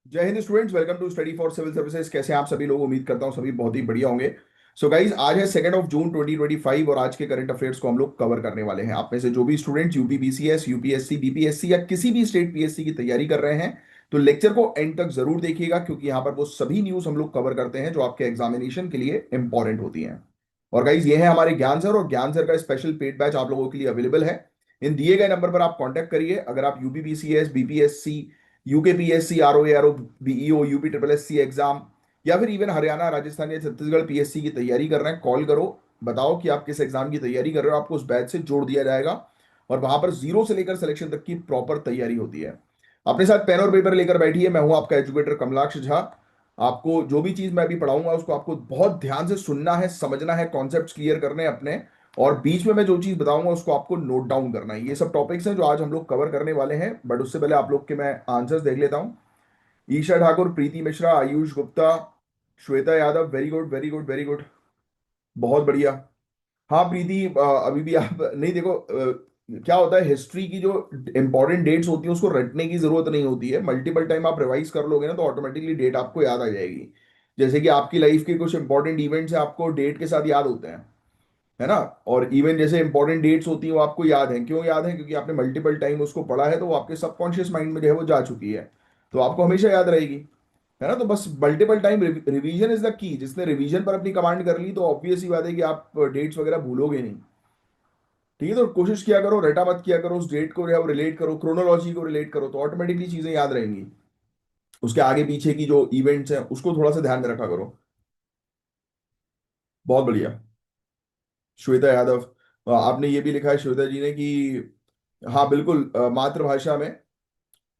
जय Hind students, welcome to study for civil services. कैसे हैं आप सभी लोग? उम्मीद करता हूं सभी बहुत ही बढ़िया होंगे। सो गाइज, आज है 2 जून 2025 और आज के करंट अफेयर्स को हम लोग कवर करने वाले हैं। आप में से जो भी students UP BCS, UPSC, BPSC या किसी भी स्टेट पीएससी की तैयारी कर रहे हैं तो लेक्चर को एंड तक जरूर देखिएगा, क्योंकि यहाँ पर वो सभी न्यूज हम लोग कवर करते हैं जो आपके एग्जामिनेशन के लिए इंपॉर्टेंट होती हैं। और गाइज, ये है हमारे ज्ञान सर, और ज्ञान सर का स्पेशल पेड बैच आप लोगों के लिए अवेलेबल है। इन दिए गए नंबर पर आप कांटेक्ट करिए अगर आप UP BCS, BPSC, UKPSC, RO BEO, UP triple SC exam या फिर इवन हरियाणा, राजस्थान या छत्तीसगढ़ पीएससी की तैयारी कर रहे हैं। कॉल करो, बताओ कि आप किस एग्जाम की तैयारी कर रहे हो, आपको उस बैच से जोड़ दिया जाएगा। और वहां पर जीरो से लेकर सिलेक्शन तक की प्रॉपर तैयारी होती है। अपने साथ पेन और पेपर लेकर बैठिए। मैं हूं आपका एजुकेटर कमलाक्ष झा। आपको जो भी चीज मैं अभी पढ़ाऊंगा उसको आपको बहुत ध्यान से सुनना है, समझना है, कॉन्सेप्ट्स क्लियर करने हैं अपने। और बीच में मैं जो चीज बताऊंगा उसको आपको नोट डाउन करना है। ये सब टॉपिक्स हैं जो आज हम लोग कवर करने वाले हैं, बट उससे पहले आप लोग के मैं आंसर्स देख लेता हूं। Isha Thakur, Preeti Mishra, Aayush Gupta, Shweta Yadav, very good very good very good, बहुत बढ़िया। हाँ प्रीति, अभी भी आप नहीं देखो, क्या होता है, हिस्ट्री की जो इंपॉर्टेंट डेट्स होती है उसको रटने की जरूरत नहीं होती है। मल्टीपल टाइम आप रिवाइज कर लोगे ना तो ऑटोमेटिकली डेट आपको याद आ जाएगी। जैसे कि आपकी लाइफ के कुछ इंपॉर्टेंट इवेंट्स आपको डेट के साथ याद होते हैं, है ना। और इवन जैसे इंपॉर्टेंट डेट्स होती हैं वो आपको याद है, क्यों याद है? क्योंकि आपने मल्टीपल टाइम उसको पढ़ा है, तो वो आपके सबकॉन्शियस माइंड में जो है वो जा चुकी है, तो आपको हमेशा याद रहेगी, है ना। तो बस multiple time revision is the key. जिसने रिवीजन पर अपनी कमांड कर ली तो ऑब्वियस ही बात है कि आप डेट्स वगैरह भूलोगे नहीं। ठीक है, तो कोशिश किया करो, रटा मत किया करो, उस डेट को जो है वो रिलेट करो, क्रोनोलॉजी को रिलेट करो, तो ऑटोमेटिकली चीजें याद रहेंगी। उसके आगे पीछे की जो इवेंट्स हैं उसको थोड़ा सा ध्यान में रखा करो। बहुत बढ़िया। श्वेता यादव, आपने ये भी लिखा है श्वेता जी ने कि हाँ बिल्कुल, मातृभाषा में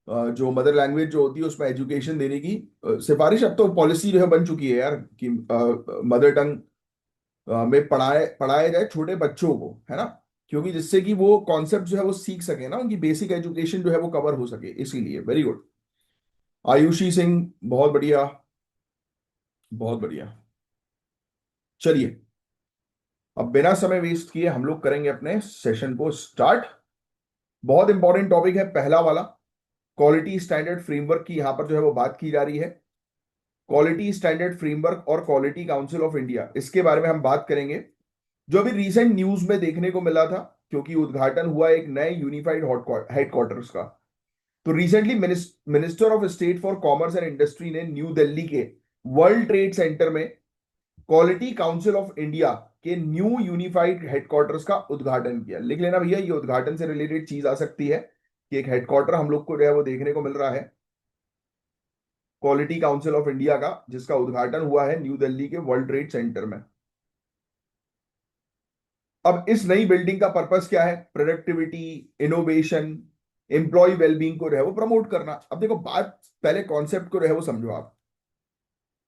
जो मदर लैंग्वेज जो होती है उसमें एजुकेशन देने की सिफारिश अब तो पॉलिसी जो है बन चुकी है यार, कि मदर टंग में पढ़ाया जाए छोटे बच्चों को, है ना। क्योंकि जिससे कि वो कॉन्सेप्ट जो है वो सीख सके ना, उनकी बेसिक एजुकेशन जो है वो कवर हो सके, इसीलिए वेरी गुड। आयुषी सिंह, बहुत बढ़िया, बहुत बढ़िया। चलिए, अब बिना समय वेस्ट किए हम लोग करेंगे अपने सेशन को स्टार्ट। बहुत इंपॉर्टेंट टॉपिक है पहला वाला, क्वालिटी स्टैंडर्ड फ्रेमवर्क की यहां पर जो है वो बात की जा रही है। क्वालिटी स्टैंडर्ड फ्रेमवर्क और क्वालिटी काउंसिल ऑफ इंडिया, इसके बारे में हम बात करेंगे। जो अभी रिसेंट न्यूज में देखने को मिला था, क्योंकि उद्घाटन हुआ एक नए यूनिफाइड हेडक्वार्टर्स का। तो recently minister of state for commerce and industry ने न्यू दिल्ली के वर्ल्ड ट्रेड सेंटर में क्वालिटी काउंसिल ऑफ इंडिया के न्यू यूनिफाइड हेडक्वार्टर्स का उद्घाटन किया। लिख लेना भैया, ये उद्घाटन से रिलेटेड चीज आ सकती है कि एक हेडक्वार्टर हम लोग को जो है वो देखने को मिल रहा है, क्वालिटी काउंसिल ऑफ इंडिया का, जिसका उद्घाटन हुआ है न्यू दिल्ली के वर्ल्ड ट्रेड सेंटर में। अब इस नई बिल्डिंग का पर्पस क्या है? प्रोडक्टिविटी, इनोवेशन, एम्प्लॉय वेलबींग को जो है वो प्रमोट करना। अब देखो बात, पहले कॉन्सेप्ट को जो है वो समझो आप।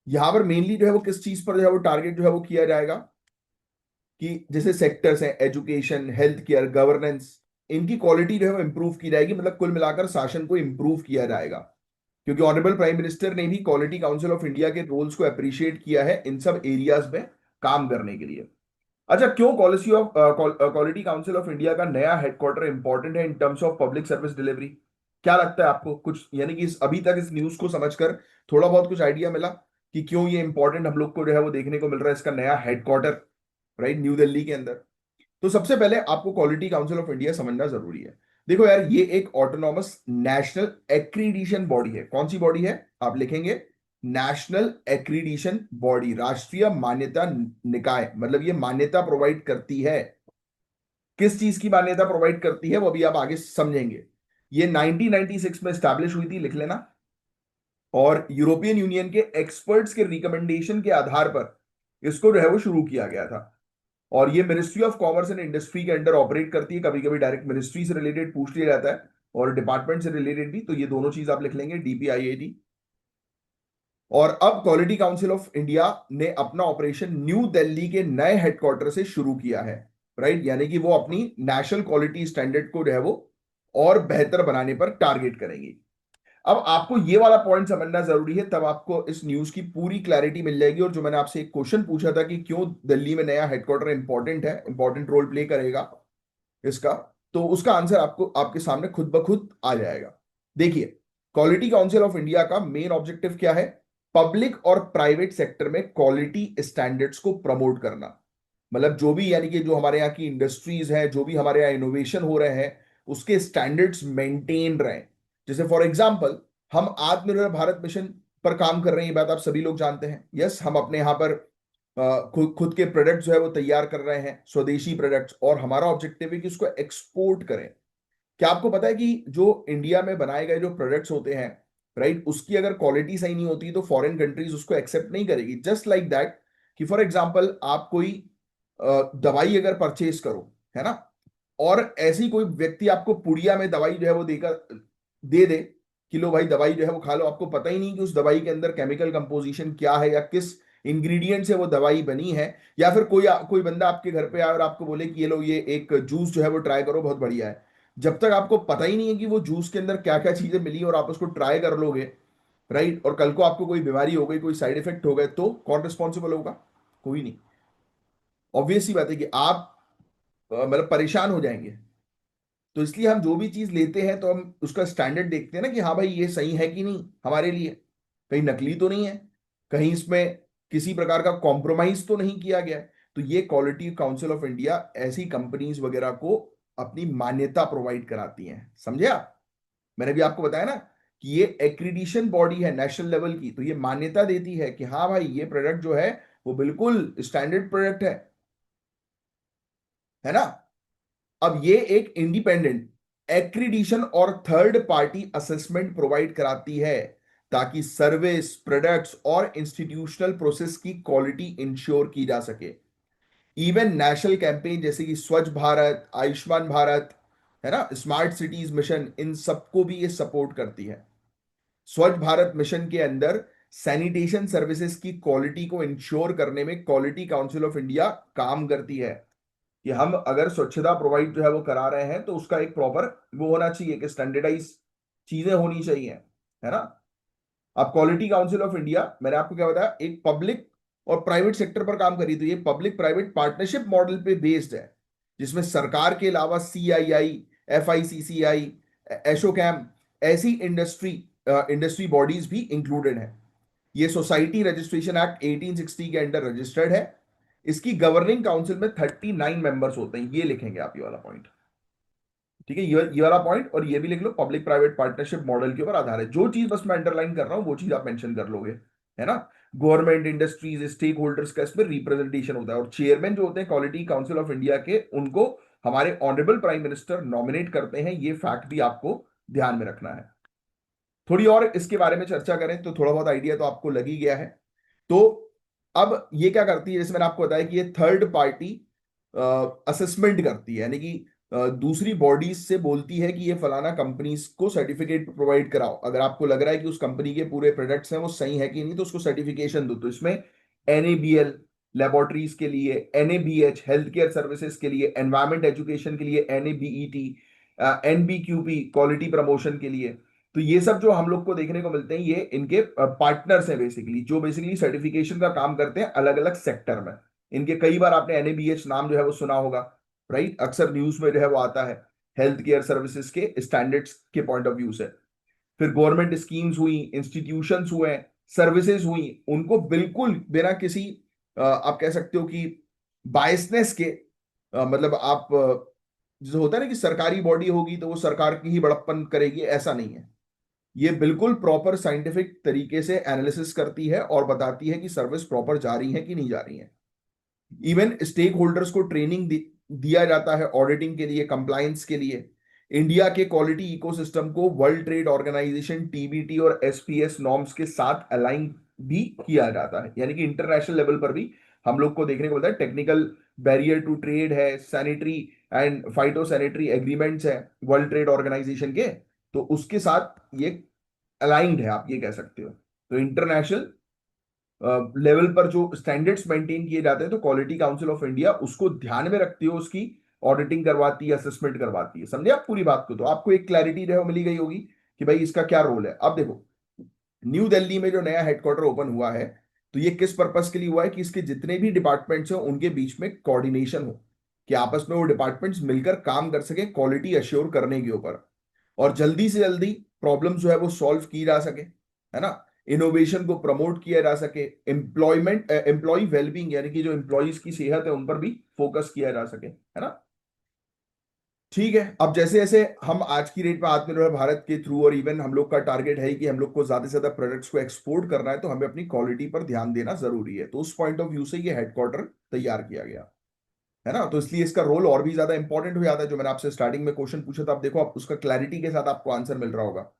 यहां पर मेनली जो है वो किस चीज पर जो है वो टारगेट जो है वो किया जाएगा कि जैसे सेक्टर्स हैं, एजुकेशन, हेल्थ केयर, गवर्नेंस, इनकी क्वालिटी जो है वो इंप्रूव की जाएगी। मतलब कुल मिलाकर शासन को इंप्रूव किया जाएगा, क्योंकि ऑनरेबल प्राइम मिनिस्टर ने भी क्वालिटी काउंसिल ऑफ इंडिया के रोल्स को अप्रिशिएट किया है इन सब एरियाज में काम करने के लिए। अच्छा, क्यों क्वालिटी काउंसिल ऑफ इंडिया का नया हेडक्वार्टर इंपॉर्टेंट है in terms of public service delivery? क्या लगता है आपको कुछ, यानी कि अभी तक इस न्यूज को समझकर थोड़ा बहुत कुछ आइडिया मिला कि क्यों ये इंपॉर्टेंट हम लोग को जो है वो देखने को मिल रहा है, इसका नया हेडक्वार्टर, राइट, न्यू दिल्ली के अंदर। तो सबसे पहले आपको क्वालिटी काउंसिल ऑफ इंडिया समझना जरूरी है। देखो यार, ये एक ऑटोनॉमस नेशनल एक्रीडिशन बॉडी है। कौन सी बॉडी है? आप लिखेंगे नेशनल एक्रीडिशन बॉडी, राष्ट्रीय मान्यता निकाय। मतलब ये मान्यता प्रोवाइड करती है। किस चीज की मान्यता प्रोवाइड करती है वो अभी आप आगे समझेंगे। ये 1996 में स्टैब्लिश हुई थी, लिख लेना। और यूरोपियन यूनियन के एक्सपर्ट्स के रिकमेंडेशन के आधार पर इसको जो है वो शुरू किया गया था। और ये ministry of commerce and industry के अंडर ऑपरेट करती है। कभी कभी डायरेक्ट मिनिस्ट्री से रिलेटेड पूछ लिया जाता है और डिपार्टमेंट से रिलेटेड भी, तो ये दोनों चीज आप लिख लेंगे, डीपीआईआईटी। और अब क्वालिटी काउंसिल ऑफ इंडिया ने अपना ऑपरेशन न्यू दिल्ली के नए हेडक्वार्टर से शुरू किया है, राइट। यानी कि वो अपनी नेशनल क्वालिटी स्टैंडर्ड को जो है वो और बेहतर बनाने पर टारगेट करेंगी। अब आपको ये वाला पॉइंट समझना जरूरी है, तब आपको इस न्यूज की पूरी क्लैरिटी मिल जाएगी। और जो मैंने आपसे एक क्वेश्चन पूछा था कि क्यों दिल्ली में नया हेडक्वार्टर इंपॉर्टेंट है, इंपॉर्टेंट रोल प्ले करेगा इसका, तो उसका आंसर आपको आपके सामने खुद ब खुद आ जाएगा। देखिए, क्वालिटी काउंसिल ऑफ इंडिया का मेन ऑब्जेक्टिव क्या है? पब्लिक और प्राइवेट सेक्टर में क्वालिटी स्टैंडर्ड्स को प्रमोट करना। मतलब जो भी, यानी कि जो हमारे यहाँ की इंडस्ट्रीज है, जो भी हमारे यहाँ इनोवेशन हो रहे हैं, उसके स्टैंडर्ड्स मेंटेन रहे। जैसे फॉर एग्जांपल, हम आत्मनिर्भर भारत मिशन पर काम कर रहे हैं, ये बात आप सभी लोग जानते हैं। यस, हम अपने यहाँ पर खुद खुद के प्रोडक्ट जो है वो तैयार कर रहे हैं, स्वदेशी प्रोडक्ट्स, और हमारा ऑब्जेक्टिव है कि उसको एक्सपोर्ट करें। क्या आपको पता है कि जो इंडिया में बनाए गए जो प्रोडक्ट्स होते हैं, राइट, उसकी अगर क्वालिटी सही नहीं होती तो फॉरेन कंट्रीज उसको एक्सेप्ट नहीं करेगी। जस्ट लाइक दैट, कि फॉर एग्जांपल आप कोई दवाई अगर परचेज करो, है ना, और ऐसी कोई व्यक्ति आपको पुड़िया में दवाई जो है वो देकर दे दे कि लो भाई दवाई जो है वो खा लो, आपको पता ही नहीं कि उस दवाई के अंदर केमिकल कंपोजिशन क्या है या किस इंग्रेडिएंट से वो दवाई बनी है। या फिर कोई कोई बंदा आपके घर पे आए और आपको बोले कि ये लो, ये एक जूस जो है वो ट्राई करो, बहुत बढ़िया है। जब तक आपको पता ही नहीं है कि वो जूस के अंदर क्या क्या चीजें मिली और आप उसको ट्राई कर लोगे, राइट, और कल को आपको कोई बीमारी हो गई, कोई साइड इफेक्ट हो गए, तो कौन रिस्पॉन्सिबल होगा? कोई नहीं। ऑब्वियस सी बात है कि आप मतलब परेशान हो जाएंगे। तो इसलिए हम जो भी चीज लेते हैं तो हम उसका स्टैंडर्ड देखते हैं ना, कि हाँ भाई ये सही है कि नहीं हमारे लिए, कहीं नकली तो नहीं है, कहीं इसमें किसी प्रकार का कॉम्प्रोमाइज तो नहीं किया गया है। तो ये क्वालिटी काउंसिल ऑफ इंडिया ऐसी कंपनीज वगैरह को अपनी मान्यता प्रोवाइड कराती हैं, समझे आप? मैंने भी आपको बताया ना कि ये एक्रीडिशन बॉडी है नेशनल लेवल की, तो ये मान्यता देती है कि हाँ भाई ये प्रोडक्ट जो है वो बिल्कुल स्टैंडर्ड प्रोडक्ट है ना। अब ये एक इंडिपेंडेंट एक्रीडिशन और थर्ड पार्टी असेसमेंट प्रोवाइड कराती है, ताकि सर्विस, प्रोडक्ट्स और इंस्टीट्यूशनल प्रोसेस की क्वालिटी इंश्योर की जा सके। इवन नेशनल कैंपेन जैसे कि स्वच्छ भारत, आयुष्मान भारत, है ना, स्मार्ट सिटीज मिशन, इन सबको भी ये सपोर्ट करती है। स्वच्छ भारत मिशन के अंदर सैनिटेशन सर्विसेज की क्वालिटी को इंश्योर करने में क्वालिटी काउंसिल ऑफ इंडिया काम करती है, कि हम अगर स्वच्छता प्रोवाइड जो है वो करा रहे हैं तो उसका एक प्रॉपर वो होना चाहिए, कि स्टैंडर्डाइज चीजें होनी चाहिए, है ना। अब क्वालिटी काउंसिल ऑफ इंडिया, मैंने आपको क्या बताया, एक पब्लिक और प्राइवेट सेक्टर पर काम करी, तो ये पब्लिक प्राइवेट पार्टनरशिप मॉडल पे बेस्ड है, जिसमें सरकार के अलावा CII, FICCI, एशोकैम, ऐसी इंडस्ट्री बॉडीज भी इंक्लूडेड है। ये सोसाइटी रजिस्ट्रेशन एक्ट 1860 के अंडर रजिस्टर्ड है। इसकी गवर्निंग काउंसिल में 39 मेंबर्स होते हैं, ये लिखेंगे आप ये वाला पॉइंट, ठीक है, ये वाला पॉइंट, और ये भी लिख लो, पब्लिक प्राइवेट पार्टनरशिप मॉडल के ऊपर आधार है। जो चीज बस मैं अंडरलाइन कर रहा हूं वो चीज आप मेंशन कर लोगे, है ना। गवर्नमेंट, इंडस्ट्रीज, स्टेक होल्डर्स का इसमें रिप्रेजेंटेशन होता है, और चेयरमैन जो होते हैं क्वालिटी काउंसिल ऑफ इंडिया के, उनको हमारे ऑनरेबल प्राइम मिनिस्टर नॉमिनेट करते हैं। ये फैक्ट भी आपको ध्यान में रखना है। थोड़ी और इसके बारे में चर्चा करें तो थोड़ा बहुत आइडिया तो आपको लग ही गया है। तो अब ये क्या करती है, जैसे मैंने आपको बताया कि ये थर्ड पार्टी असेसमेंट करती है, यानी कि दूसरी बॉडीज से बोलती है कि ये फलाना कंपनीज को सर्टिफिकेट प्रोवाइड कराओ। अगर आपको लग रहा है कि उस कंपनी के पूरे प्रोडक्ट्स हैं वो सही है कि नहीं, तो उसको सर्टिफिकेशन दो। तो इसमें NABL लेबोरेटरीज के लिए, NABH हेल्थ केयर सर्विसेज के लिए, एनवायरमेंट एजुकेशन के लिए NABET, NBQP क्वालिटी प्रमोशन के लिए। तो ये सब जो हम लोग को देखने को मिलते हैं, ये इनके पार्टनर्स हैं बेसिकली, जो बेसिकली सर्टिफिकेशन का काम करते हैं अलग अलग सेक्टर में। इनके कई बार आपने NABH नाम जो है वो सुना होगा, राइट, अक्सर न्यूज में जो है वो आता है, हेल्थ केयर सर्विसेज के स्टैंडर्ड्स के पॉइंट ऑफ व्यू से। फिर गवर्नमेंट स्कीम्स हुई, इंस्टीट्यूशंस हुए, सर्विसेज हुई, उनको बिल्कुल बिना किसी आप कह सकते हो कि बायसनेस के, मतलब आप जैसे होता है ना कि सरकारी बॉडी होगी तो वो सरकार की ही बड़प्पन करेगी, ऐसा नहीं है। ये बिल्कुल प्रॉपर साइंटिफिक तरीके से एनालिसिस करती है और बताती है कि सर्विस प्रॉपर जा रही है कि नहीं जा रही है। इवन स्टेक होल्डर्स को ट्रेनिंग दिया जाता है ऑडिटिंग के लिए, कंप्लायंस के लिए। इंडिया के क्वालिटी इकोसिस्टम को वर्ल्ड ट्रेड ऑर्गेनाइजेशन TBT और SPS नॉर्म्स के साथ अलाइन भी किया जाता है, यानी कि इंटरनेशनल लेवल पर भी हम लोग को देखने को मिलता है। टेक्निकल बैरियर टू ट्रेड है, sanitary and phyto sanitary agreements है वर्ल्ड ट्रेड ऑर्गेनाइजेशन के, तो उसके साथ ये अलाइंड है, आप ये कह सकते हो। तो इंटरनेशनल लेवल पर जो स्टैंडर्ड्स मेंटेन किए जाते हैं, तो क्वालिटी काउंसिल ऑफ इंडिया उसको ध्यान में रखती है, उसकी ऑडिटिंग करवाती है, असेसमेंट करवाती है। समझे आप पूरी बात को? तो आपको एक क्लैरिटी जो है वो मिली गई होगी कि भाई इसका क्या रोल है। अब देखो, न्यू दिल्ली में जो नया हेडक्वार्टर ओपन हुआ है, तो ये किस पर्पस के लिए हुआ है, कि इसके जितने भी डिपार्टमेंट्स हैं उनके बीच में कोऑर्डिनेशन हो, कि आपस में वो डिपार्टमेंट्स मिलकर काम कर सके क्वालिटी अश्योर करने के ऊपर, और जल्दी से जल्दी प्रॉब्लम जो है वो सॉल्व की जा सके, है ना, इनोवेशन को प्रमोट किया जा सके, एम्प्लॉय वेलबींग यानी कि जो एम्प्लॉयज की सेहत है उन पर भी फोकस किया जा सके, है ना। ठीक है, अब जैसे जैसे हम आज की डेट में आत्मनिर्भर भारत के थ्रू, और इवन हम लोग का टारगेट है कि हम लोग को ज्यादा से ज्यादा प्रोडक्ट्स को एक्सपोर्ट करना है, तो हमें अपनी क्वालिटी पर ध्यान देना जरूरी है। तो उस पॉइंट ऑफ व्यू से ये हेडक्वार्टर तैयार किया गया, है ना। तो इसलिए इसका रोल और भी ज्यादा इंपॉर्टेंट हो जाता है। जो मैंने आपसे स्टार्टिंग में क्वेश्चन पूछा था, आप देखो, आप उसका क्लैरिटी के साथ आपको आंसर मिल रहा होगा,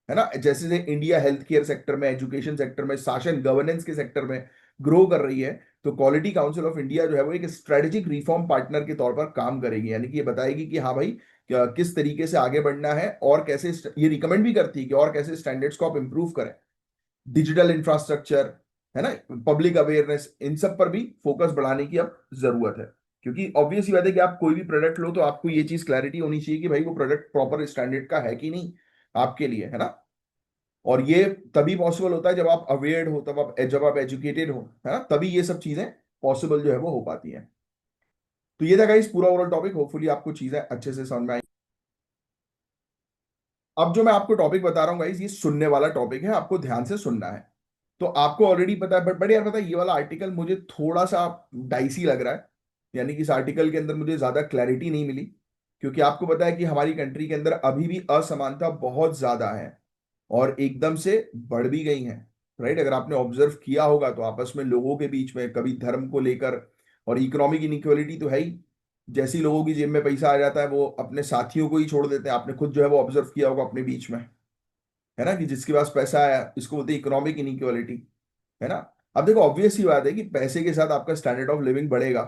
है ना। जैसे जैसे इंडिया हेल्थ केयर सेक्टर में, एजुकेशन सेक्टर में, शासन गवर्नेंस के सेक्टर में ग्रो कर रही है, तो क्वालिटी काउंसिल ऑफ इंडिया जो है वो एक स्ट्रेटेजिक रिफॉर्म पार्टनर के तौर पर काम करेगी। यानी कि ये बताएगी कि हाँ भाई, किस तरीके से आगे बढ़ना है, और कैसे ये रिकमेंड भी करती है कि और कैसे स्टैंडर्ड्स को आप इंप्रूव करें, डिजिटल इंफ्रास्ट्रक्चर, है ना, पब्लिक अवेयरनेस, इन सब पर भी फोकस बढ़ाने की अब जरूरत है। क्योंकि ऑब्वियस ही बात है कि आप कोई भी प्रोडक्ट लो तो आपको ये चीज क्लैरिटी होनी चाहिए कि भाई वो प्रोडक्ट प्रॉपर स्टैंडर्ड का है कि नहीं आपके लिए, है ना। और ये तभी पॉसिबल होता है जब आप अवेयर्ड हो, जब आप एजुकेटेड हो, है ना, तभी ये सब चीजें पॉसिबल जो है वो हो पाती हैं। तो ये था गाइस पूरा ओवरऑल टॉपिक, होपफुली आपको चीजें अच्छे से समझ में आई। अब जो मैं आपको टॉपिक बता रहा हूँ गाइस, ये सुनने वाला टॉपिक है, आपको ध्यान से सुनना है। तो आपको ऑलरेडी पता है, बट यार पता है, ये वाला आर्टिकल मुझे थोड़ा सा डाइसी लग रहा है। यानी कि इस आर्टिकल के अंदर मुझे ज्यादा क्लैरिटी नहीं मिली, क्योंकि आपको पता है कि हमारी कंट्री के अंदर अभी भी असमानता बहुत ज्यादा है, और एकदम से बढ़ भी गई हैं। राइट, अगर आपने ऑब्जर्व किया होगा तो आपस में लोगों के बीच में कभी धर्म को लेकर, और इकोनॉमिक इनइक्वालिटी तो है ही। जैसे ही लोगों की जेब में पैसा आ जाता है, वो अपने साथियों को ही छोड़ देते हैं। आपने खुद जो है वो ऑब्जर्व किया होगा अपने बीच में, है ना, कि जिसके पास पैसा आया, इसको बोलते हैं इकोनॉमिक इनइक्वालिटी, है ना। अब देखो, ऑब्वियस ही बात है कि पैसे के साथ आपका स्टैंडर्ड ऑफ लिविंग बढ़ेगा,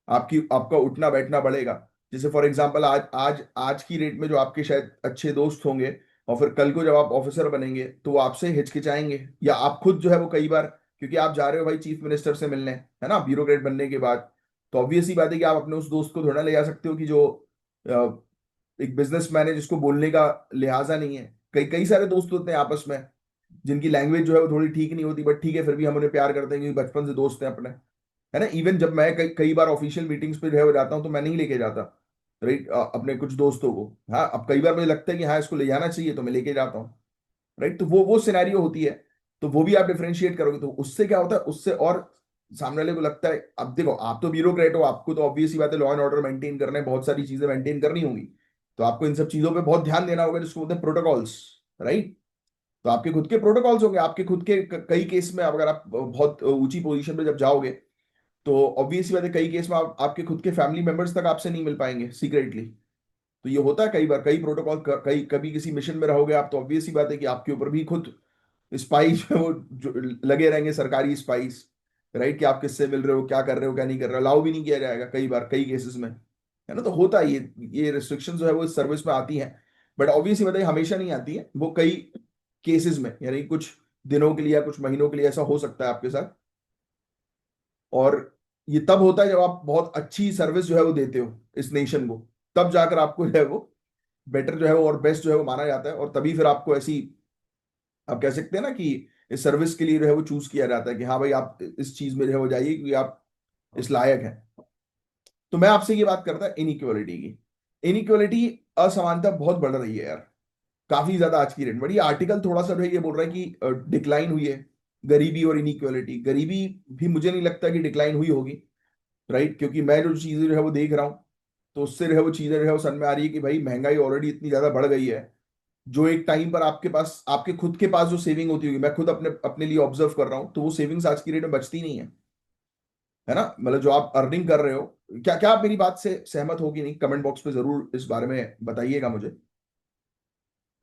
आपकी आपका उठना बैठना बढ़ेगा। जैसे फॉर एग्जांपल, आज आज आज की डेट में जो आपके शायद अच्छे दोस्त होंगे, और फिर कल को जब आप ऑफिसर बनेंगे तो वो आपसे हिचकिचाएंगे, या आप खुद जो है वो कई बार, क्योंकि आप जा रहे हो भाई चीफ मिनिस्टर से मिलने, है ना, ब्यूरोक्रेट बनने के बाद, तो ऑब्वियस ही बात है कि आप अपने उस दोस्त को थोड़ा ले जा सकते हो कि जो एक बिजनेसमैन है, जिसको बोलने का लिहाजा नहीं है। कई कई सारे दोस्त होते हैं आपस में, जिनकी लैंग्वेज जो है वो थोड़ी ठीक नहीं होती, बट ठीक है, फिर भी हम उन्हें प्यार करते हैं क्योंकि बचपन से दोस्त हैं अपने, है ना। इवन जब मैं कई कई बार ऑफिशियल मीटिंग्स पे जो है वो जाता हूँ, तो मैं नहीं लेके जाता, राइट, अपने कुछ दोस्तों को। हाँ, अब कई बार मुझे लगता है कि हाँ इसको ले जाना चाहिए, तो मैं लेके जाता हूँ, राइट। तो वो सिनेरियो होती है। तो वो भी आप डिफरेंशिएट करोगे तो उससे क्या होता है, उससे और सामने वाले को लगता है, अब देखो, आप तो ब्यूरोक्रेट हो, आपको तो ऑब्वियस ही बात है, लॉ एंड ऑर्डर मेंटेन करना है, बहुत सारी चीजें मेंटेन करनी होंगी, तो आपको इन सब चीजों पे बहुत ध्यान देना होगा, जिसको बोलते हैं प्रोटोकॉल्स, राइट। तो आपके खुद के प्रोटोकॉल्स होंगे, आपके खुद के कई केस में, अगर आप बहुत ऊंची पोजीशन पे जब जाओगे, तो ऑब्वियस बात है, कई केस में आपके खुद के फैमिली मेंबर्स तक आपसे नहीं मिल पाएंगे सीक्रेटली। तो ये होता है कई बार, कई प्रोटोकॉल, कई कभी किसी मिशन में रहोगे आप, तो ऑब्वियस ही बात है कि आपके ऊपर भी खुद स्पाइस वो लगे रहेंगे, सरकारी स्पाइस, राइट, कि आप किससे मिल रहे हो, क्या कर रहे हो, क्या नहीं कर रहे हो, अलाउ भी नहीं किया जाएगा कई बार, कई केसेस में, है ना। तो होता है ये रिस्ट्रिक्शन जो है वो इस सर्विस में आती हैं। बट ऑब्वियस ही बताइए, हमेशा नहीं आती है वो, कई केसेस में, यानी कुछ दिनों के लिए या कुछ महीनों के लिए ऐसा हो सकता है आपके साथ। और ये तब होता है जब आप बहुत अच्छी सर्विस जो है वो देते हो इस नेशन को, तब जाकर आपको जो है वो बेटर जो है वो और बेस्ट जो है वो माना जाता है, और तभी फिर आपको ऐसी, आप कह सकते हैं ना कि इस सर्विस के लिए जो है वो चूज किया जाता है कि हाँ भाई आप इस चीज में जो है वो जाइए, क्योंकि आप इस लायक हैं। तो मैं आपसे ये बात करता इनइक्वालिटी की। इनइक्वालिटी, असमानता बहुत बढ़ रही है यार, काफी ज्यादा आज की डेट में। ये आर्टिकल थोड़ा सा जो है ये बोल रहा है कि डिक्लाइन हुई है गरीबी और इनइक्वालिटी। गरीबी भी मुझे नहीं लगता कि डिक्लाइन हुई होगी, राइट, क्योंकि मैं जो चीजें जो है वो देख रहा हूँ, तो उससे जो है वो चीजें जो है वो समझ में आ रही है कि भाई महंगाई ऑलरेडी इतनी ज्यादा बढ़ गई है। जो एक टाइम पर आपके पास, आपके खुद के पास जो सेविंग होती होगी, मैं खुद अपने अपने लिए ऑब्जर्व कर रहा हूँ, तो वो सेविंग्स आज की डेट में बचती नहीं है, है ना। मतलब जो आप अर्निंग कर रहे हो, क्या क्या आप मेरी बात से सहमत हो कि नहीं, कमेंट बॉक्स पे जरूर इस बारे में बताइएगा मुझे,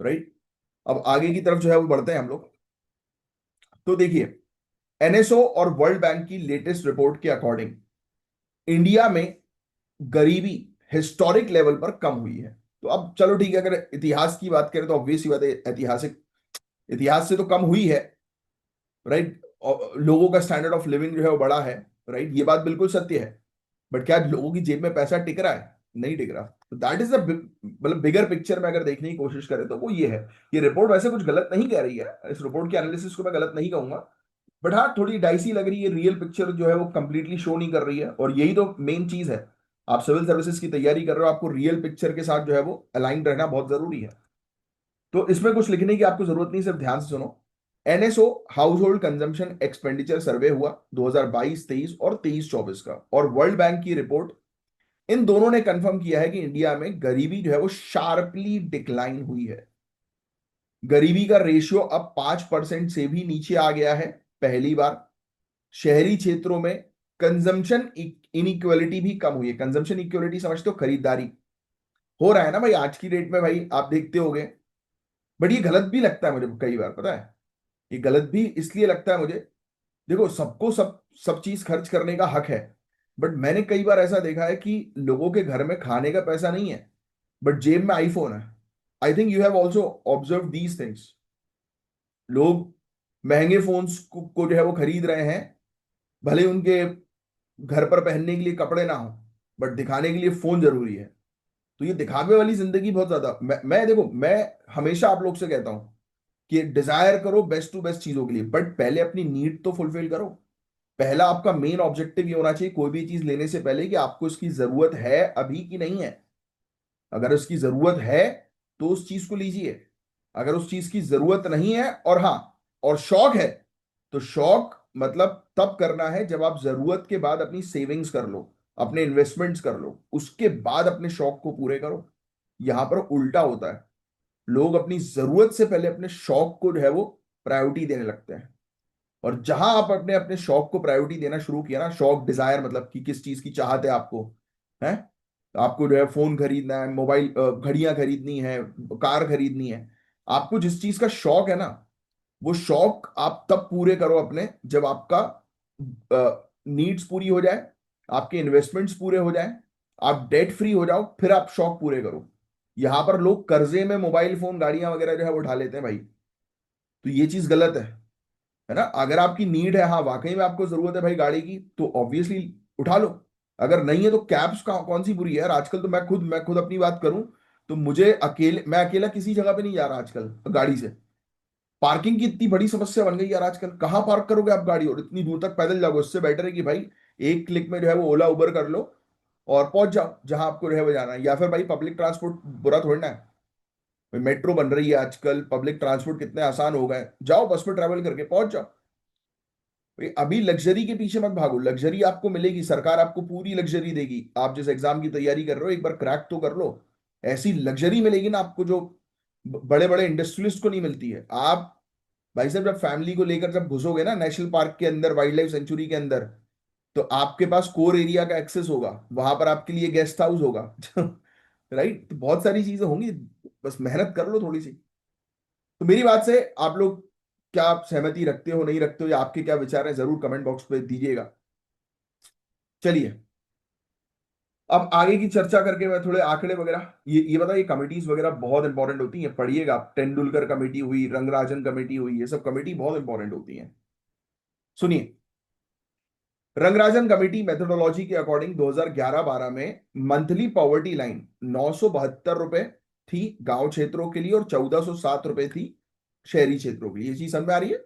राइट। अब आगे की तरफ जो है वो बढ़ते हैं हम लोग। तो देखिए, एनएसओ और वर्ल्ड बैंक की लेटेस्ट रिपोर्ट के अकॉर्डिंग इंडिया में गरीबी हिस्टोरिक लेवल पर कम हुई है। तो अब चलो ठीक है, अगर इतिहास की बात करें तो ऑब्वियस ही बात है, ऐतिहासिक इतिहास से तो कम हुई है, राइट। लोगों का स्टैंडर्ड ऑफ लिविंग जो है वो बढ़ा है, राइट, ये बात बिल्कुल सत्य है। बट क्या लोगों की जेब में पैसा टिक रहा है? नहीं टिक रहा। तो दैट इज द, मतलब बिगर पिक्चर में अगर देखने की कोशिश करें तो वो ये है। ये रिपोर्ट वैसे कुछ गलत नहीं कह रही है, इस रिपोर्ट के एनालिसिस को मैं गलत नहीं कहूंगा, बट हाँ थोड़ी डाइसी लग रही है। रियल पिक्चर जो है वो कंप्लीटली शो नहीं कर रही है, और यही तो मेन चीज है। आप सिविल सर्विसेज की तैयारी कर रहे हो, आपको रियल पिक्चर के साथ जो है वो अलाइन रहना बहुत जरूरी है। तो इसमें कुछ लिखने की आपको जरूरत नहीं, सिर्फ ध्यान से सुनो। NSO house hold consumption expenditure सर्वे हुआ 2022-23 और 23-24 का, और वर्ल्ड बैंक की रिपोर्ट, इन दोनों ने कंफर्म किया है कि इंडिया में गरीबी जो है वो शार्पली डिक्लाइन हुई है। गरीबी का रेशियो अब 5% से भी नीचे आ गया है पहली बार। शहरी क्षेत्रों में कंजम्पशन इनइक्वालिटी भी कम हुई है। कंजम्पशन इक्वलिटी समझते हो, खरीदारी हो रहा है ना भाई आज की डेट में, भाई आप देखते होगे। बट ये गलत भी लगता है मुझे कई बार, पता है ये गलत भी इसलिए लगता है मुझे। देखो, सबको सब सब चीज खर्च करने का हक है, बट मैंने कई बार ऐसा देखा है कि लोगों के घर में खाने का पैसा नहीं है बट जेब में आईफोन है। I think you have also observe these things. लोग महंगे फोन्स को जो है वो खरीद रहे हैं, भले उनके घर पर पहनने के लिए कपड़े ना हो, बट दिखाने के लिए फोन जरूरी है। तो ये दिखावे वाली जिंदगी बहुत ज्यादा, मैं देखो, मैं हमेशा आप लोग से कहता हूं कि डिजायर करो बेस्ट टू बेस्ट चीजों के लिए, बट पहले अपनी नीड तो फुलफिल करो। पहला आपका मेन ऑब्जेक्टिव ये होना चाहिए कोई भी चीज लेने से पहले कि आपको इसकी जरूरत है अभी कि नहीं है। अगर उसकी जरूरत है तो उस चीज को लीजिए। अगर उस चीज की जरूरत नहीं है, और हाँ, और शौक है, तो शौक मतलब तब करना है जब आप जरूरत के बाद अपनी सेविंग्स कर लो, अपने इन्वेस्टमेंट्स कर लो, उसके बाद अपने शौक को पूरे करो। यहां पर उल्टा होता है, लोग अपनी जरूरत से पहले अपने शौक को जो है वो प्रायोरिटी देने लगते हैं। और जहां आप अपने अपने शौक को प्रायोरिटी देना शुरू किया ना, शौक डिजायर मतलब कि किस चीज की चाहत है आपको, है आपको जो है फोन खरीदना है, मोबाइल घड़ियां खरीदनी है, कार खरीदनी है, आपको जिस चीज का शौक है ना, वो शौक आप तब पूरे करो अपने जब आपका नीड्स पूरी हो जाए, आपके इन्वेस्टमेंट्स पूरे हो जाए, आप डेट फ्री हो जाओ, फिर आप शौक पूरे करो। यहां पर लोग कर्जे में मोबाइल फोन गाड़ियां वगैरह जो है वो उठा लेते हैं भाई। तो ये चीज गलत है ना। अगर आपकी नीड है, हाँ वाकई में आपको जरूरत है भाई गाड़ी की, तो ऑब्वियसली उठा लो। अगर नहीं है तो कैब्स का कौन सी बुरी है यार। आजकल तो मैं खुद अपनी बात करूं, तो मैं अकेला किसी जगह पे नहीं जा रहा आजकल गाड़ी से। पार्किंग की इतनी बड़ी समस्या बन गई यार आजकल, कहाँ पार्क करोगे आप गाड़ी, और इतनी दूर तक पैदल जाओगे। उससे बेटर है कि भाई एक क्लिक में जो है वो ओला उबर कर लो और पहुंच जाओ जहां आपको रहे हुए जाना है। या फिर भाई पब्लिक ट्रांसपोर्ट बुरा थोड़ी ना है भाई, मेट्रो बन रही है आजकल, पब्लिक ट्रांसपोर्ट कितने आसान हो गए, जाओ बस में ट्रैवल करके पहुंच जाओ भाई। अभी लग्जरी के पीछे मत भागो, लग्जरी आपको मिलेगी, सरकार आपको पूरी लग्जरी देगी। आप जिस एग्जाम की तैयारी कर रहे हो एक बार क्रैक तो कर लो, ऐसी लग्जरी मिलेगी ना आपको जो बड़े बड़े इंडस्ट्रियलिस्ट को नहीं मिलती है। आप भाई साहब जब फैमिली को लेकर जब घुसोगे ना नेशनल पार्क के अंदर, वाइल्ड लाइफ सेंचुरी के अंदर, तो आपके पास कोर एरिया का एक्सेस होगा, वहां पर आपके लिए गेस्ट हाउस होगा राइट। तो बहुत सारी चीजें होंगी, बस मेहनत कर लो थोड़ी सी। तो मेरी बात से आप लोग क्या आप सहमति रखते हो, नहीं रखते हो, या आपके क्या विचार हैं, जरूर कमेंट बॉक्स पे दीजिएगा। चलिए, अब आगे की चर्चा करके मैं थोड़े आंकड़े वगैरह, ये बताइए, कमिटीज वगैरह बहुत इंपॉर्टेंट होती हैं, पढ़िएगा आप। तेंदुलकर कमेटी हुई, रंगराजन कमेटी हुई, ये सब कमेटी बहुत इंपॉर्टेंट होती हैं। सुनिए, रंगराजन कमेटी मेथोडोलॉजी के अकॉर्डिंग 2011-12 में मंथली पॉवर्टी लाइन 972 रुपए थी गांव क्षेत्रों के लिए, और 1407 रुपए थी शहरी क्षेत्रों के लिए। ये चीज समझ में आ रही है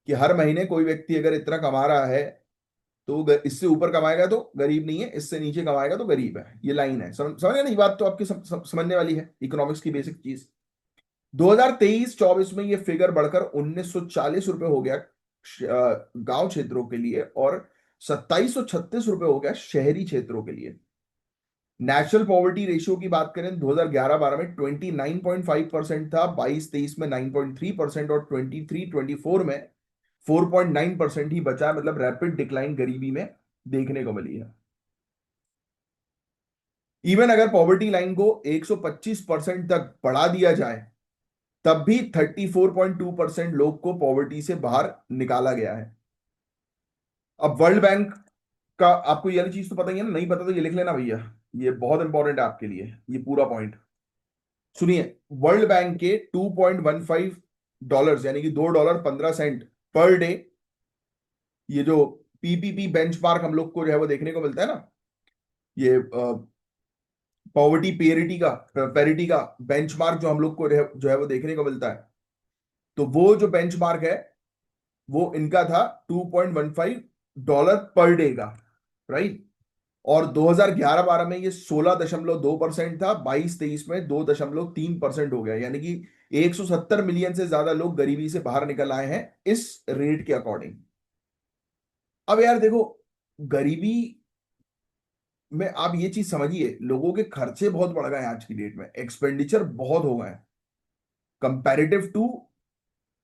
कि हर महीने कोई व्यक्ति अगर इतना कमा रहा है तो इससे ऊपर कमाएगा तो गरीब नहीं है, इससे नीचे कमाएगा तो गरीब है। ये लाइन है, समझ गए ना। ये बात तो आपकी समझने वाली है, इकोनॉमिक्स की बेसिक चीज। 2023-24 में ये फिगर बढ़कर 1940 रुपए हो गया गांव क्षेत्रों के लिए, और 2736 रुपए हो गया शहरी क्षेत्रों के लिए। नेशनल पॉवर्टी रेशियो की बात करें 2011-12 में 29.5% था, 22-23 में 9.3%, और 23-24 में 4.9% ही बचा है। मतलब रैपिड डिक्लाइन गरीबी में देखने को मिली है। इवन अगर पॉवर्टी लाइन को 125% तक बढ़ा दिया जाए, तब भी 34.2% लोग को पॉवर्टी से बाहर निकाला गया है। अब वर्ल्ड बैंक का आपको ये वाली चीज तो पता ही है ना, नहीं पता तो ये लिख लेना भैया, ये बहुत इंपॉर्टेंट है आपके लिए ये पूरा पॉइंट। सुनिए, वर्ल्ड बैंक के $2.15 यानी कि $2.15 पर डे, ये जो पीपीपी बेंचमार्क हम लोग को जो है वो देखने को मिलता है ना, ये पॉवर्टी पेरिटी का बेंचमार्क जो हम लोग को जो है वो देखने को मिलता है, तो वो जो बेंचमार्क है वो इनका था $2.15 पर डे का, राइट। और 2011-12 में ये 16.2% था, 22-23 में 2.3% हो गया, यानी कि 170 मिलियन से ज्यादा लोग गरीबी से बाहर निकल आए हैं इस रेट के अकॉर्डिंग। अब यार देखो, गरीबी में आप ये चीज समझिए, लोगों के खर्चे बहुत बढ़ गए हैं आज की डेट में, एक्सपेंडिचर बहुत हो गए हैं कंपैरेटिव टू,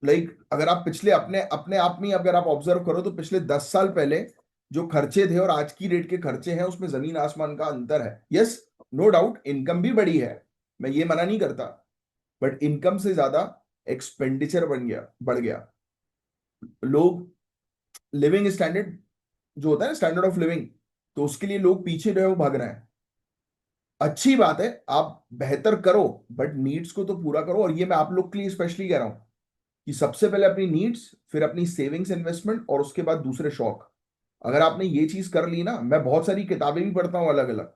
लाइक अगर आप पिछले अपने अपने आप में अगर आप ऑब्जर्व करो तो पिछले 10 साल पहले जो खर्चे थे और आज की डेट के खर्चे हैं उसमें जमीन आसमान का अंतर है। यस, नो डाउट इनकम भी बढ़ी है, मैं ये मना नहीं करता, बट इनकम से ज्यादा एक्सपेंडिचर बढ़ गया। लोग लिविंग स्टैंडर्ड जो होता है ना, स्टैंडर्ड ऑफ लिविंग, तो उसके लिए लोग पीछे जो है वो भाग रहे हैं। अच्छी बात है, आप बेहतर करो, बट नीड्स को तो पूरा करो। और ये मैं आप लोग के लिए स्पेशली कह रहा हूं कि सबसे पहले अपनी नीड्स, फिर अपनी सेविंग्स इन्वेस्टमेंट, और उसके बाद दूसरे शौक। अगर आपने ये चीज कर ली ना, मैं बहुत सारी किताबें भी पढ़ता हूँ अलग अलग,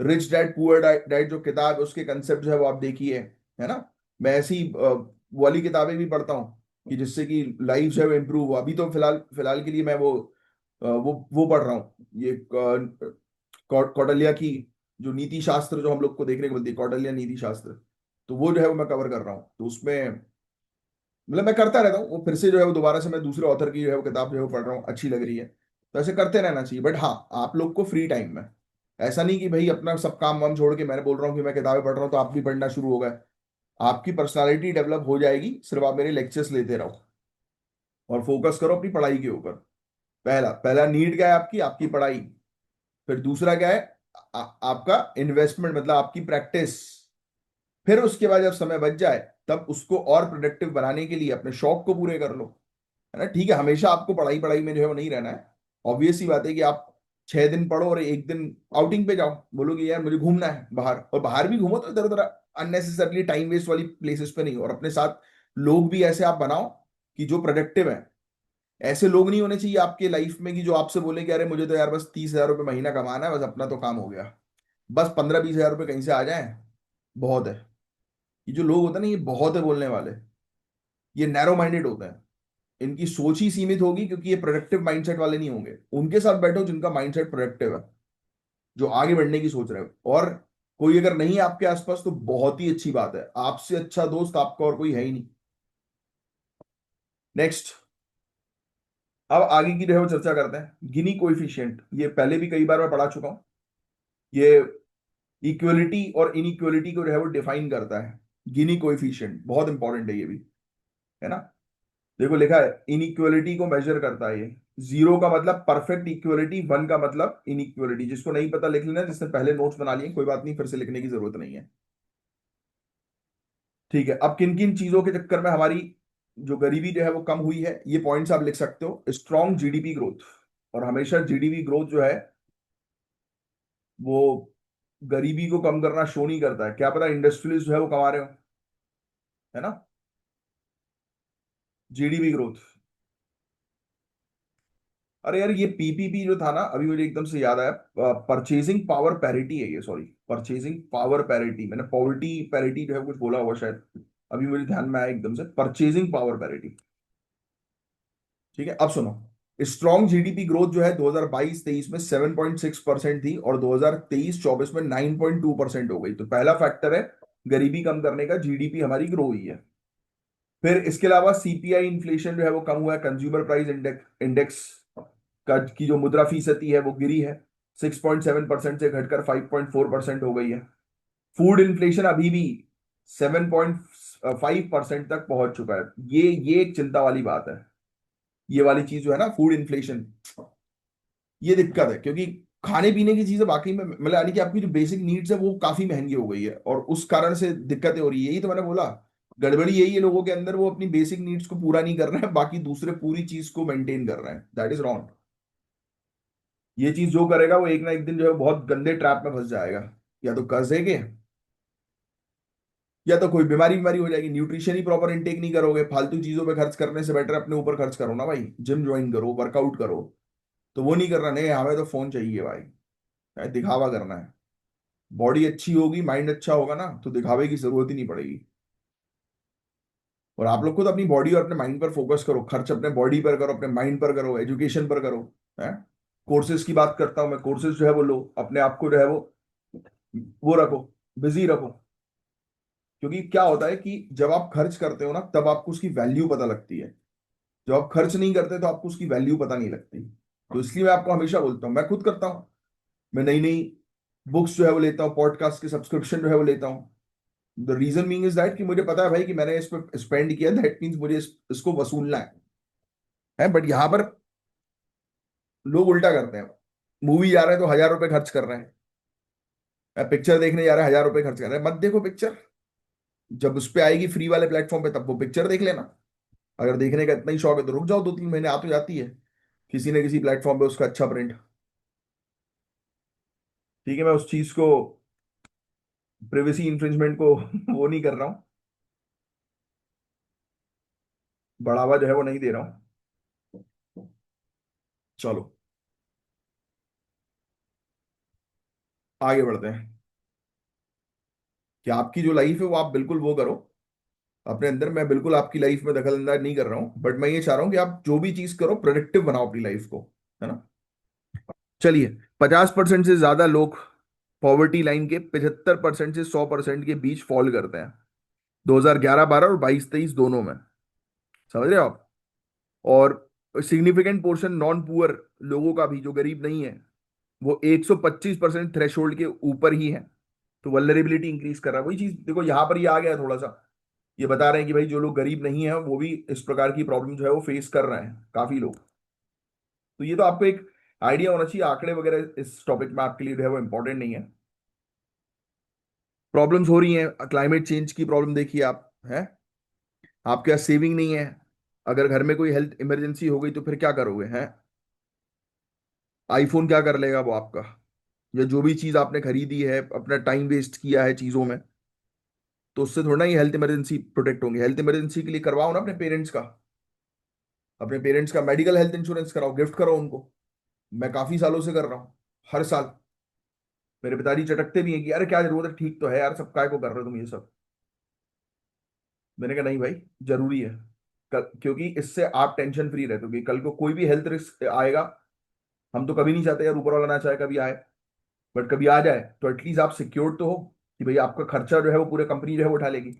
रिच डैड पुअर डैड जो किताब है उसके कंसेप्ट जो है वो आप देखिए, है ना। मैं ऐसी वो वाली किताबें भी पढ़ता हूँ कि जिससे कि लाइफ जो है वो इम्प्रूव हो। अभी तो फिलहाल फिलहाल के लिए मैं वो पढ़ रहा हूँ, ये कौटिल्य की जो नीति शास्त्र जो हम लोग को देखने को मिलती है, कौटिल्य नीति शास्त्र, तो वो जो है वो मैं कवर कर रहा हूँ। तो उसमें मतलब मैं करता रहता हूँ, वो फिर से जो है वो दोबारा से मैं दूसरे ऑथर की जो है वो किताब जो है वो पढ़ रहा हूँ, अच्छी लग रही है, तो ऐसे करते रहना चाहिए। बट हाँ, आप लोग को फ्री टाइम में, ऐसा नहीं कि भाई अपना सब काम वाम छोड़ के मैंने बोल रहा हूँ कि मैं किताबें पढ़ रहा हूँ तो आप भी पढ़ना शुरू हो गए। आपकी पर्सनालिटी डेवलप हो जाएगी, सिर्फ आप मेरे लेक्चर्स लेते रहो और फोकस करो अपनी पढ़ाई के ऊपर। पहला पहला नीड क्या है आपकी, आपकी पढ़ाई। फिर दूसरा क्या है, आपका इन्वेस्टमेंट, मतलब आपकी प्रैक्टिस। फिर उसके बाद जब समय बच जाए तब उसको और प्रोडक्टिव बनाने के लिए अपने शौक को पूरे कर लो, है ना। ठीक है, हमेशा आपको पढ़ाई पढ़ाई में जो है वो नहीं रहना है। ऑब्वियस सी बात है कि आप 6 दिन पढ़ो और एक दिन आउटिंग पे जाओ, बोलोगे यार मुझे घूमना है बाहर, और बाहर भी घूमो तो इधर उधर अननेसेसरली टाइम वेस्ट वाली प्लेसेस पे नहीं, और अपने साथ लोग भी ऐसे आप बनाओ कि जो प्रोडक्टिव है। ऐसे लोग नहीं होने चाहिए आपके लाइफ में कि जो आपसे बोले कि अरे मुझे तो यार बस 30,000 रुपये महीना कमाना है, बस अपना तो काम हो गया, बस 15-20 हजार रुपये कहीं से आ जाए बहुत है। ये जो लोग होते हैं ना, ये बहुत है बोलने वाले, ये नैरो माइंडेड होते हैं, इनकी सोच ही सीमित होगी, क्योंकि ये प्रोडक्टिव माइंडसेट वाले नहीं होंगे। उनके साथ बैठो जिनका माइंडसेट प्रोडक्टिव है, जो आगे बढ़ने की सोच रहे हो। और कोई अगर नहीं है आपके आसपास तो बहुत ही अच्छी बात है, आपसे अच्छा दोस्त आपका और कोई है ही नहीं। नेक्स्ट, अब आगे की जो है वो चर्चा करते हैं, गिनी कोएफिशिएंट। ये पहले भी कई बार मैं पढ़ा चुका हूं। ये इक्वलिटी और इनइक्वलिटी को जो है वो डिफाइन करता है। गिनी कोएफिशिएंट बहुत इंपॉर्टेंट है ये भी, है ना। देखो लिखा है, इनइक्वलिटी को मेजर करता है ये। 0 का मतलब परफेक्ट इक्वलिटी, 1 का मतलब इनइक्वलिटी। जिसको नहीं पता लिख लेना, जिसने पहले नोट्स बना लिए कोई बात नहीं, फिर से लिखने की जरूरत नहीं है। ठीक है, अब किन किन चीजों के चक्कर में हमारी जो गरीबी जो है वो कम हुई है, ये पॉइंट्स आप लिख सकते हो। स्ट्रॉन्ग जीडीपी ग्रोथ, और हमेशा जीडीपी ग्रोथ जो है वो गरीबी को कम करना शो नहीं करता है। क्या पता इंडस्ट्रियलिस्ट जो है वो कमा रहे हो, है ना। जीडीपी ग्रोथ, अरे यार ये पीपीपी जो था ना, अभी मुझे एकदम से याद आया, परचेजिंग पावर पैरिटी है ये, सॉरी, परचेजिंग पावर पैरिटी, मैंने पॉवर्टी पैरिटी जो है कुछ बोला हुआ शायद, अभी मुझे ध्यान में आया एकदम से, परचेजिंग पावर पैरिटी। ठीक है, अब सुनो, स्ट्रॉन्ग जीडीपी ग्रोथ जो है 2022-23 में 7.6% थी, और 2023-24 में 9.2% हो गई। तो पहला फैक्टर है गरीबी कम करने का, जीडीपी हमारी ग्रो हुई है। फिर इसके अलावा सीपीआई इन्फ्लेशन जो है वो कम हुआ है, कंज्यूमर प्राइस इंडेक्स इंडेक्स का की जो मुद्रा फीसदी है वो गिरी है, 6.7% से घटकर 5.4% हो गई है। फूड इन्फ्लेशन अभी भी 7.5% तक पहुंच चुका है। ये एक चिंता वाली बात है, ये वाली चीज जो है ना, फूड इन्फ्लेशन, ये दिक्कत है, क्योंकि खाने पीने की चीजें वाकई में, मतलब यानी कि आपकी जो बेसिक नीड्स है वो काफी महंगी हो गई है, और उस कारण से दिक्कतें हो रही है। यही तो मैंने बोला, गड़बड़ी यही है लोगों के अंदर, वो अपनी बेसिक नीड्स को पूरा नहीं कर रहे हैं, बाकी दूसरे पूरी चीज को मेंटेन कर रहे हैं। That is wrong. ये चीज जो करेगा वो एक ना एक दिन जो है बहुत गंदे ट्रैप में फंस जाएगा, या तो कर्ज है के, या तो कोई बीमारी बीमारी हो जाएगी। न्यूट्रिशन ही प्रॉपर इनटेक नहीं करोगे, फालतू चीजों पे खर्च करने से बेटर अपने ऊपर खर्च करो ना भाई, जिम ज्वाइन करो, वर्कआउट करो। तो वो नहीं करना, नहीं हमें तो फोन चाहिए भाई, चाहे दिखावा करना है। बॉडी अच्छी होगी, माइंड अच्छा होगा ना, तो दिखावे की जरूरत ही नहीं पड़ेगी। और आप लोग खुद अपनी बॉडी और अपने माइंड पर फोकस करो, खर्च अपने बॉडी पर करो, अपने माइंड पर करो, एजुकेशन पर करो, है। कोर्सेज की बात करता हूं मैं, कोर्सेज जो है वो लो, अपने आप को जो है वो रखो, बिजी रखो। क्योंकि क्या होता है कि जब आप खर्च करते हो ना तब आपको उसकी वैल्यू पता लगती है। जब आप खर्च नहीं करते तो आपको उसकी वैल्यू पता नहीं लगती। तो इसलिए मैं आपको हमेशा बोलता हूँ, मैं खुद करता हूँ। मैं नई नई बुक्स जो है वो लेता हूँ, पॉडकास्ट की सब्सक्रिप्शन जो है वो लेता हूँ। द रीजन मीइंग इज दैट कि मुझे पता है भाई कि मैंने इस पर स्पेंड किया, दैट मीन्स मुझे इसको वसूलना है। बट यहाँ पर लोग उल्टा करते हैं। मूवी जा रहे हैं तो 1,000 रुपए खर्च कर रहे हैं, पिक्चर देखने जा रहे हैं 1,000 रुपए खर्च कर रहे हैं। मत देखो पिक्चर, जब उस पे आएगी फ्री वाले प्लेटफॉर्म पे तब वो पिक्चर देख लेना। अगर देखने का इतना ही शौक है तो रुक जाओ, 2-3 महीने आ तो जाती है किसी न किसी प्लेटफॉर्म पे उसका अच्छा प्रिंट। ठीक है, मैं उस चीज को, प्रिवेसी इंफ्रिंजमेंट को वो नहीं कर रहा हूँ, बढ़ावा जो है वो नहीं दे रहा हूँ। चलो आगे बढ़ते हैं। कि आपकी जो लाइफ है वो आप बिल्कुल वो करो अपने अंदर। मैं बिल्कुल आपकी लाइफ में दखल अंदाज नहीं कर रहा हूँ, बट मैं ये चाह रहा हूँ कि आप जो भी चीज करो प्रोडक्टिव बनाओ अपनी लाइफ को, है ना। चलिए, 50% से ज्यादा लोग पॉवर्टी लाइन के 75% से 100% के बीच फॉल करते हैं, 2011-12 और 22-23 दोनों में। समझ रहे हो आप। और सिग्निफिकेंट पोर्शन नॉन पुअर लोगों का भी, जो गरीब नहीं है, वो 125% थ्रेशोल्ड के ऊपर ही है। तो वल्नरेबिलिटी इंक्रीज कर रहा है। वही चीज देखो यहाँ पर ये आ गया है थोड़ा सा। ये बता रहे हैं कि भाई जो लोग गरीब नहीं है वो भी इस प्रकार की प्रॉब्लम जो है वो फेस कर रहे हैं, काफी लोग। तो ये तो आपको एक आइडिया होना चाहिए। आंकड़े वगैरह इस टॉपिक में आपके लिए जो है वो इंपॉर्टेंट नहीं है। प्रॉब्लम्स हो रही हैं, क्लाइमेट चेंज की प्रॉब्लम देखिए आप, है आपके पास सेविंग नहीं है। अगर घर में कोई हेल्थ इमरजेंसी हो गई तो फिर क्या करोगे, हैं। आईफोन क्या कर लेगा वो आपका, या जो भी चीज आपने खरीदी है, अपना टाइम वेस्ट किया है चीजों में, तो उससे थोड़ा ही हेल्थ इमरजेंसी प्रोटेक्ट होंगे। हेल्थ इमरजेंसी के लिए करवाओ ना अपने पेरेंट्स का मेडिकल हेल्थ इंश्योरेंस कराओ, गिफ्ट करो उनको। मैं काफी सालों से कर रहा हूँ, हर साल। मेरे पिताजी चटकते भी हैं कि अरे क्या जरूरत है, ठीक तो है यार, सब काय को कर रहे हो तुम ये सब। मैंने कहा नहीं भाई, जरूरी है। क्योंकि इससे आप टेंशन फ्री रहते हो कि कल को कोई भी हेल्थ रिस्क आएगा। हम तो कभी नहीं चाहते यार, ऊपर वाला ना चाहे कभी आए, बट कभी आ जाए तो एटलीस्ट आप सिक्योर तो हो कि भाई आपका खर्चा जो है वो पूरे कंपनी जो है वो उठा लेगी।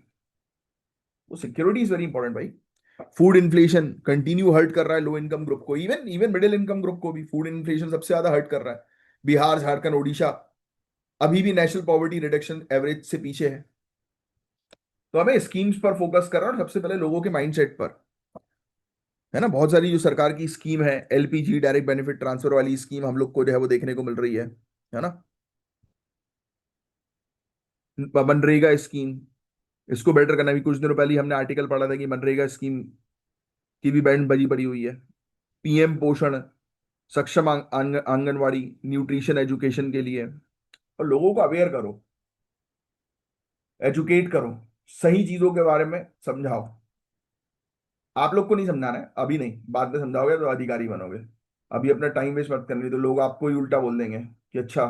वो सिक्योरिटी इज वेरी इंपॉर्टेंट भाई। फूड इन्फ्लेशन कंटिन्यू हर्ट कर रहा है लो इनकम ग्रुप को, even even middle income group को भी फूड इन्फ्लेशन सबसे ज्यादा हर्ट कर रहा है। बिहार, झारखंड, ओडिशा अभी भी नेशनल पॉवर्टी रिडक्शन एवरेज से पीछे है। तो हमें स्कीम्स पर फोकस करना और सबसे पहले लोगों के माइंडसेट पर, है ना। बहुत सारी जो सरकार की स्कीम है, एलपीजी डायरेक्ट बेनिफिट ट्रांसफर वाली स्कीम हम लोग को जो है वो देखने को मिल रही है ना। मनरेगा स्कीम, इसको बेटर करना भी, कुछ दिनों पहले ही हमने आर्टिकल पढ़ा था कि मनरेगा स्कीम की भी बैंड बजी पड़ी हुई है। पीएम पोषण, सक्षम आंगनवाड़ी, न्यूट्रिशन एजुकेशन के लिए। और लोगों को अवेयर करो, एजुकेट करो, सही चीजों के बारे में समझाओ। आप लोग को नहीं समझाना है अभी, नहीं, बाद में समझाओगे तो अधिकारी बनोगे। अभी अपना टाइम वेस्ट मत करनी, तो लोग आपको ही उल्टा बोल देंगे कि अच्छा,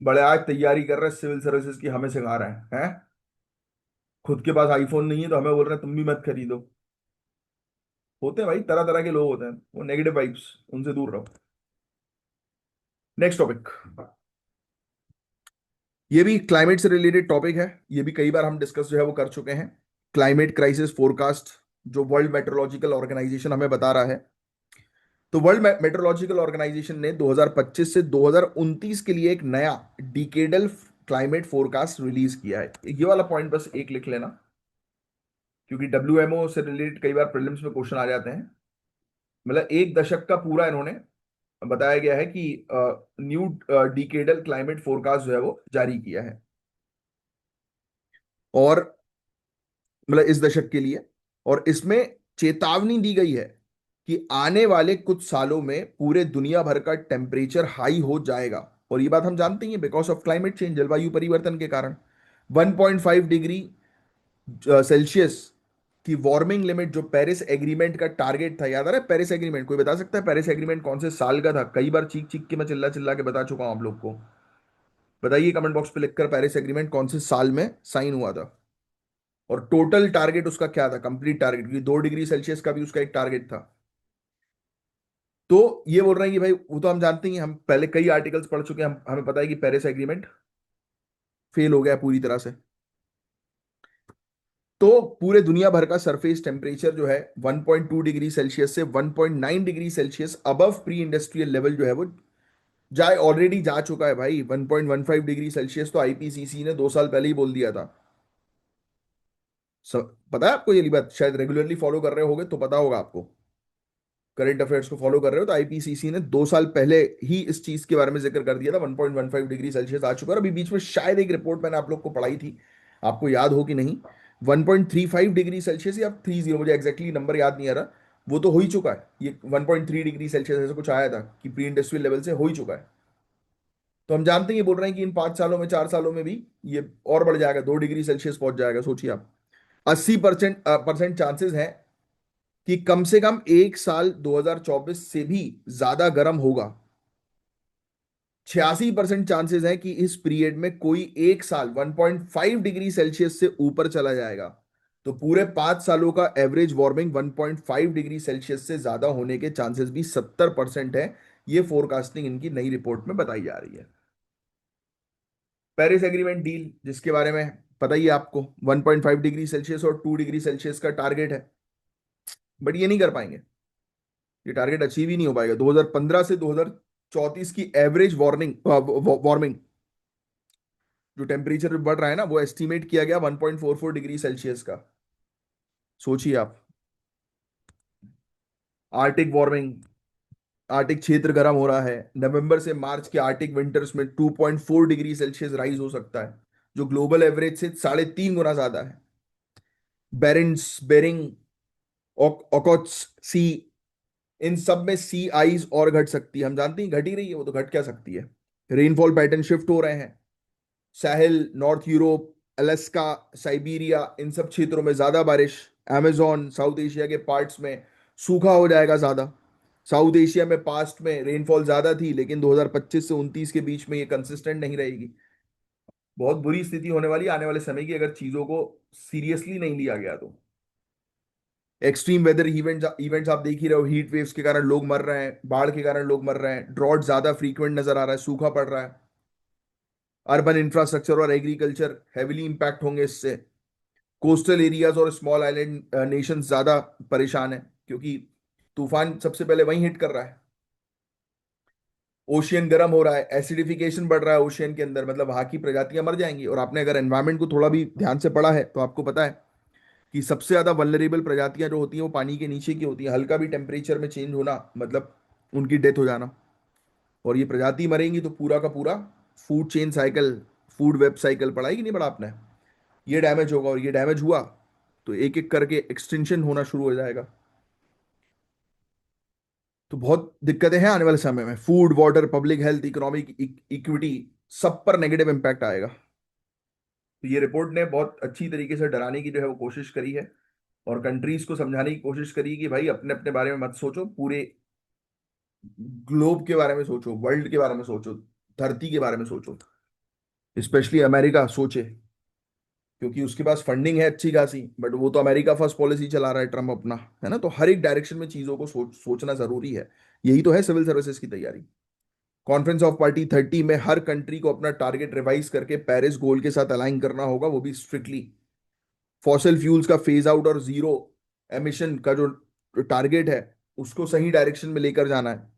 बड़े आज तैयारी कर रहे हैं सिविल सर्विसेज की, हमें सिखा रहे हैं। खुद के पास आईफोन नहीं है तो हमें बोल रहे हैं तुम भी मत खरीदो। होते हैं भाई, तरह तरह के लोग होते हैं, वो नेगेटिव वाइब्स, उनसे दूर रहो। नेक्स्ट टॉपिक, ये भी क्लाइमेट से रिलेटेड टॉपिक है। ये भी कई बार हम डिस्कस जो है वो कर चुके हैं। क्लाइमेट क्राइसिस फोरकास्ट जो वर्ल्ड मेट्रोलॉजिकल ऑर्गेनाइजेशन हमें बता रहा है। तो वर्ल्ड मेट्रोलॉजिकल ऑर्गेनाइजेशन ने 2025 से 2029 के लिए एक नया डिकेडल क्लाइमेट फोरकास्ट रिलीज किया है। ये वाला पॉइंट बस एक लिख लेना, क्योंकि डब्ल्यूएमओ से रिलेटेड कई बार प्रीलिम्स में क्वेश्चन आ जाते हैं। मतलब एक दशक का पूरा इन्होंने बताया गया है कि न्यू डिकेडल क्लाइमेट फोरकास्ट जो है वो जारी किया है। और मतलब इस दशक के लिए, और इसमें चेतावनी दी गई है कि आने वाले कुछ सालों में पूरे दुनिया भर का टेम्परेचर हाई हो जाएगा। और ये बात हम जानते ही हैं, बिकॉज ऑफ क्लाइमेट चेंज, जलवायु परिवर्तन के कारण। 1.5 डिग्री सेल्सियस की वार्मिंग लिमिट जो पेरिस एग्रीमेंट का टारगेट था, याद आ रहा है पेरिस एग्रीमेंट, कोई बता सकता है पेरिस एग्रीमेंट कौन से साल का था? कई बार चीख चीख के मैं चिल्ला चिल्ला के बता चुका हूं आप लोग को। बताइए कमेंट बॉक्स पे लिखकर, पेरिस एग्रीमेंट कौन से साल में साइन हुआ था? और टोटल टारगेट उसका क्या था, कंप्लीट टारगेट, क्योंकि 2 डिग्री सेल्सियस का भी उसका एक टारगेट था। तो ये बोल रहे हैं कि भाई वो तो हम जानते हैं, हम पहले कई आर्टिकल्स पढ़ चुके हैं, हमें पता है कि पेरिस एग्रीमेंट फेल हो गया पूरी तरह से। तो पूरे दुनिया भर का सरफेस टेम्परेचर जो है 1.2 डिग्री सेल्सियस से 1.9 degree Celsius above pre industrial level जो है वो जाए, ऑलरेडी जा चुका है भाई। 1.15 डिग्री सेल्सियस तो आईपीसीसी ने 2 साल पहले ही बोल दिया था। पता है आपको ये बात? शायद रेगुलरली फॉलो कर रहे होगे तो पता होगा आपको, करंट अफेयर्स को फॉलो कर रहे हो तो आईपीसीसी ने 2 साल पहले ही इस चीज के बारे में जिक्र कर दिया था। 1.15 डिग्री सेल्सियस आ चुका है। और अभी बीच में शायद एक रिपोर्ट मैंने आप लोग को पढ़ाई थी, आपको याद हो कि नहीं, 1.35 डिग्री सेल्सियस या 30, मुझे एग्जैक्टली नंबर याद नहीं आ रहा, वो तो हो ही चुका है। ये 1.3 डिग्री सेल्सियस ऐसा कुछ आया था कि प्री इंडस्ट्रियल लेवल से हो ही चुका है। तो हम जानते हैं, ये बोल रहे हैं कि इन 5 सालों में, 4 सालों में भी ये और बढ़ जाएगा, 2 डिग्री सेल्सियस पहुंच जाएगा। सोचिए आप, 80% चांसेस है कि कम से कम एक साल 2024 से भी ज्यादा गर्म होगा। 86% चांसेस है कि इस पीरियड में कोई एक साल 1.5 डिग्री सेल्सियस से ऊपर चला जाएगा। तो पूरे 5 सालों का एवरेज वार्मिंग 1.5 डिग्री सेल्सियस से ज्यादा होने के चांसेस भी 70% है। ये फोरकास्टिंग इनकी नई रिपोर्ट में बताई जा रही है। पेरिस एग्रीमेंट डील, जिसके बारे में पता ही है आपको, 1.5 डिग्री सेल्सियस और 2 डिग्री सेल्सियस का टारगेट है, बट ये नहीं कर पाएंगे। ये टारगेट अचीव ही नहीं हो पाएगा। 2015 से 2034 की एवरेज वार्निंग वार्मिंग जो टेम्परेचर बढ़ रहा है ना, वो एस्टिमेट किया गया 1.44 डिग्री सेल्सियस का। सोचिए आप, आर्टिक वार्मिंग, आर्टिक क्षेत्र गर्म हो रहा है। नवंबर से मार्च के आर्टिक विंटर्स में 2.4 डिग्री सेल्सियस राइज हो सकता है, जो ग्लोबल एवरेज से 3.5 गुना ज्यादा है। बेरिंस, बेरिंग, ओकोट्स सी, इन सब में सी आइज और घट सकती है। हम जानते हैं घट ही रही है, वो तो घट क्या सकती है। रेनफॉल पैटर्न शिफ्ट हो रहे हैं। साहिल, नॉर्थ यूरोप, अलास्का, साइबेरिया, इन सब क्षेत्रों में ज्यादा बारिश। अमेजोन, साउथ एशिया के पार्ट्स में सूखा हो जाएगा ज्यादा। साउथ एशिया में पास्ट में रेनफॉल ज्यादा थी, लेकिन 2025 से 29 के बीच में ये कंसिस्टेंट नहीं रहेगी। बहुत बुरी स्थिति होने वाली है आने वाले समय की, अगर चीजों को सीरियसली नहीं लिया गया तो। एक्सट्रीम वेदर इवेंट्स इवेंट्स आप देख ही रहे हो, हीट वेव्स के कारण लोग मर रहे हैं, बाढ़ के कारण लोग मर रहे हैं, ड्रॉट ज्यादा फ्रीक्वेंट नजर आ रहा है, सूखा पड़ रहा है। अर्बन इंफ्रास्ट्रक्चर और एग्रीकल्चर हैविली इंपैक्ट होंगे इससे। कोस्टल एरियाज और स्मॉल आइलैंड नेशन ज्यादा परेशान है, क्योंकि तूफान सबसे पहले वहीं हिट कर रहा है। ओशियन गर्म हो रहा है, एसिडिफिकेशन बढ़ रहा है ओशियन के अंदर, मतलब वहां की प्रजातियां मर जाएंगी। और आपने अगर एनवायरमेंट को थोड़ा भी ध्यान से पढ़ा है तो आपको पता है कि सबसे ज्यादा वल्नरेबल प्रजातियां जो होती हैं वो पानी के नीचे की होती हैं। हल्का भी टेम्परेचर में चेंज होना मतलब उनकी डेथ हो जाना। और ये प्रजाति मरेंगी तो पूरा का पूरा food chain cycle, food web cycle पढ़ा है कि नहीं पढ़ा आपने, ये डैमेज होगा। और ये डैमेज हुआ तो एक एक करके एक्सटेंशन होना शुरू हो जाएगा। तो बहुत दिक्कतें हैं आने वाले समय में। Food, water, public health, economic equity, सब पर नेगेटिव इंपैक्ट आएगा। तो ये रिपोर्ट ने बहुत अच्छी तरीके से डराने की जो है वो कोशिश करी है, और कंट्रीज को समझाने की कोशिश करी कि भाई अपने अपने बारे में मत सोचो, पूरे ग्लोब के बारे में सोचो, वर्ल्ड के बारे में सोचो, धरती के बारे में सोचो। स्पेशली अमेरिका सोचे, क्योंकि उसके पास फंडिंग है अच्छी खासी, बट वो तो अमेरिका फर्स्ट पॉलिसी चला रहा है ट्रम्प अपना, है ना। तो हर एक डायरेक्शन में चीजों को सोचना जरूरी है। यही तो है सिविल सर्विसेज की तैयारी। कॉन्फ्रेंस ऑफ पार्टी 30 में हर कंट्री को अपना टारगेट रिवाइज करके पेरिस गोल के साथ अलाइन करना होगा, वो भी स्ट्रिक्टली। फॉसिल फ्यूल्स का फेज आउट और जीरो एमिशन का जो टारगेट है उसको सही डायरेक्शन में लेकर जाना है।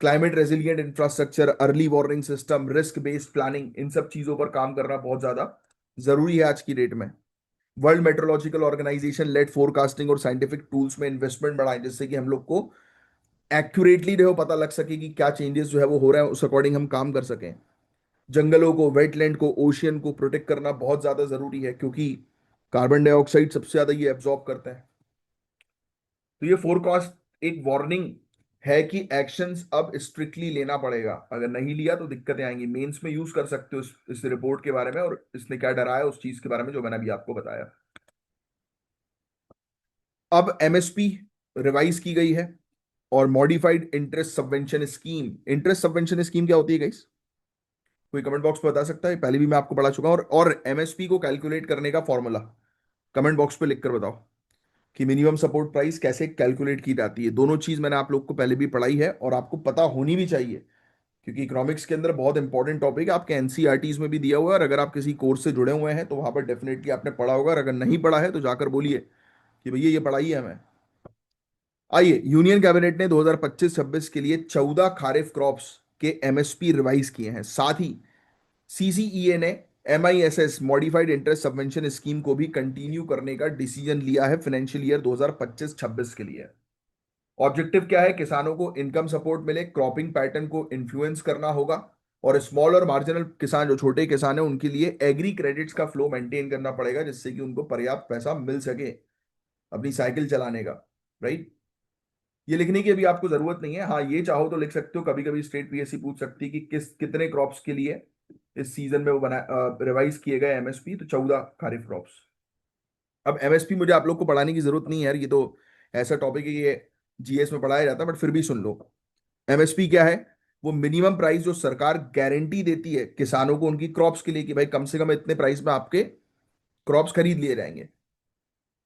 Climate resilient infrastructure, early warning system, risk based planning, इन सब चीजों पर काम करना बहुत ज्यादा जरूरी है आज की डेट में। World meteorological organisation let forecasting और साइंटिफिक टूल्स में इन्वेस्टमेंट बढ़ाएं, जिससे कि हम लोग को एक्यूरेटली जो पता लग सके कि क्या चेंजेस जो है वो हो रहे हैं, उस अकॉर्डिंग हम काम कर सकें। जंगलों को, वेटलैंड को, ओशियन को प्रोटेक्ट करना बहुत ज्यादा जरूरी है, क्योंकि कार्बन डाइऑक्साइड सबसे ज्यादा ये एब्जॉर्ब करता है। तो ये फोरकास्ट एक वार्निंग है कि एक्शंस अब स्ट्रिक्टली लेना पड़ेगा। अगर नहीं लिया तो दिक्कतें आएंगी। मेंस में यूज कर सकते हो इस रिपोर्ट के बारे में, और इसने क्या डराया उस चीज के बारे में जो मैंने अभी आपको बताया। अब एमएसपी रिवाइज की गई है, और modified interest subvention scheme. Interest subvention scheme क्या होती है गाइस? कोई कमेंट बॉक्स में बता सकता है? पहले भी मैं आपको पढ़ा चुका हूं। और एमएसपी को कैलकुलेट करने का फॉर्मूला कमेंट बॉक्स पे लिख कर बताओ कि मिनिमम सपोर्ट प्राइस कैसे कैलकुलेट की जाती है। दोनों चीज मैंने आप लोग को पहले भी पढ़ाई है और आपको पता होनी भी चाहिए। क्योंकि इकोनॉमिक्स के अंदर बहुत इंपॉर्टेंट टॉपिक है, आपके एनसीईआरटीज में भी दिया हुआ है, और अगर आप किसी कोर्स से जुड़े हुए हैं तो वहां पर डेफिनेटली आपने पढ़ा होगा, और अगर नहीं पढ़ा है तो जाकर बोलिए कि भैया ये पढ़ाई है हमें। आइए, यूनियन कैबिनेट ने 2025-26 के लिए 14 खारिफ क्रॉप्स के एमएसपी रिवाइज किए हैं। साथ ही सीसीईए ने एमआईएसएस मॉडिफाइड इंटरेस्ट सबवेंशन स्कीम को भी कंटिन्यू करने का डिसीजन लिया है फाइनेंशियल ईयर 2025-26 के लिए। ऑब्जेक्टिव क्या है? किसानों को इनकम सपोर्ट मिले, क्रॉपिंग पैटर्न को इन्फ्लुएंस करना होगा, और स्मॉल और मार्जिनल किसान, जो छोटे किसान है, उनके लिए एग्री क्रेडिट्स का फ्लो मेंटेन करना पड़ेगा, जिससे कि उनको पर्याप्त पैसा मिल सके अपनी साइकिल चलाने का। राइट? ये लिखने की अभी आपको जरूरत नहीं है। हाँ, ये चाहो तो लिख सकते हो, कभी कभी स्टेट पीएससी पूछ सकती है कि कितने क्रॉप्स के लिए इस सीजन में वो बना रिवाइज किए गए एमएसपी, तो 14 खारिफ क्रॉप्स। अब एमएसपी मुझे आप लोग को पढ़ाने की जरूरत नहीं है यार, ये तो ऐसा टॉपिक है, ये जीएस में पढ़ाया जाता है, बट फिर भी सुन लो। एमएसपी क्या है? वो मिनिमम प्राइस जो सरकार गारंटी देती है किसानों को उनकी क्रॉप्स के लिए, कि भाई कम से कम इतने प्राइस में आपके क्रॉप्स खरीद लिए जाएंगे।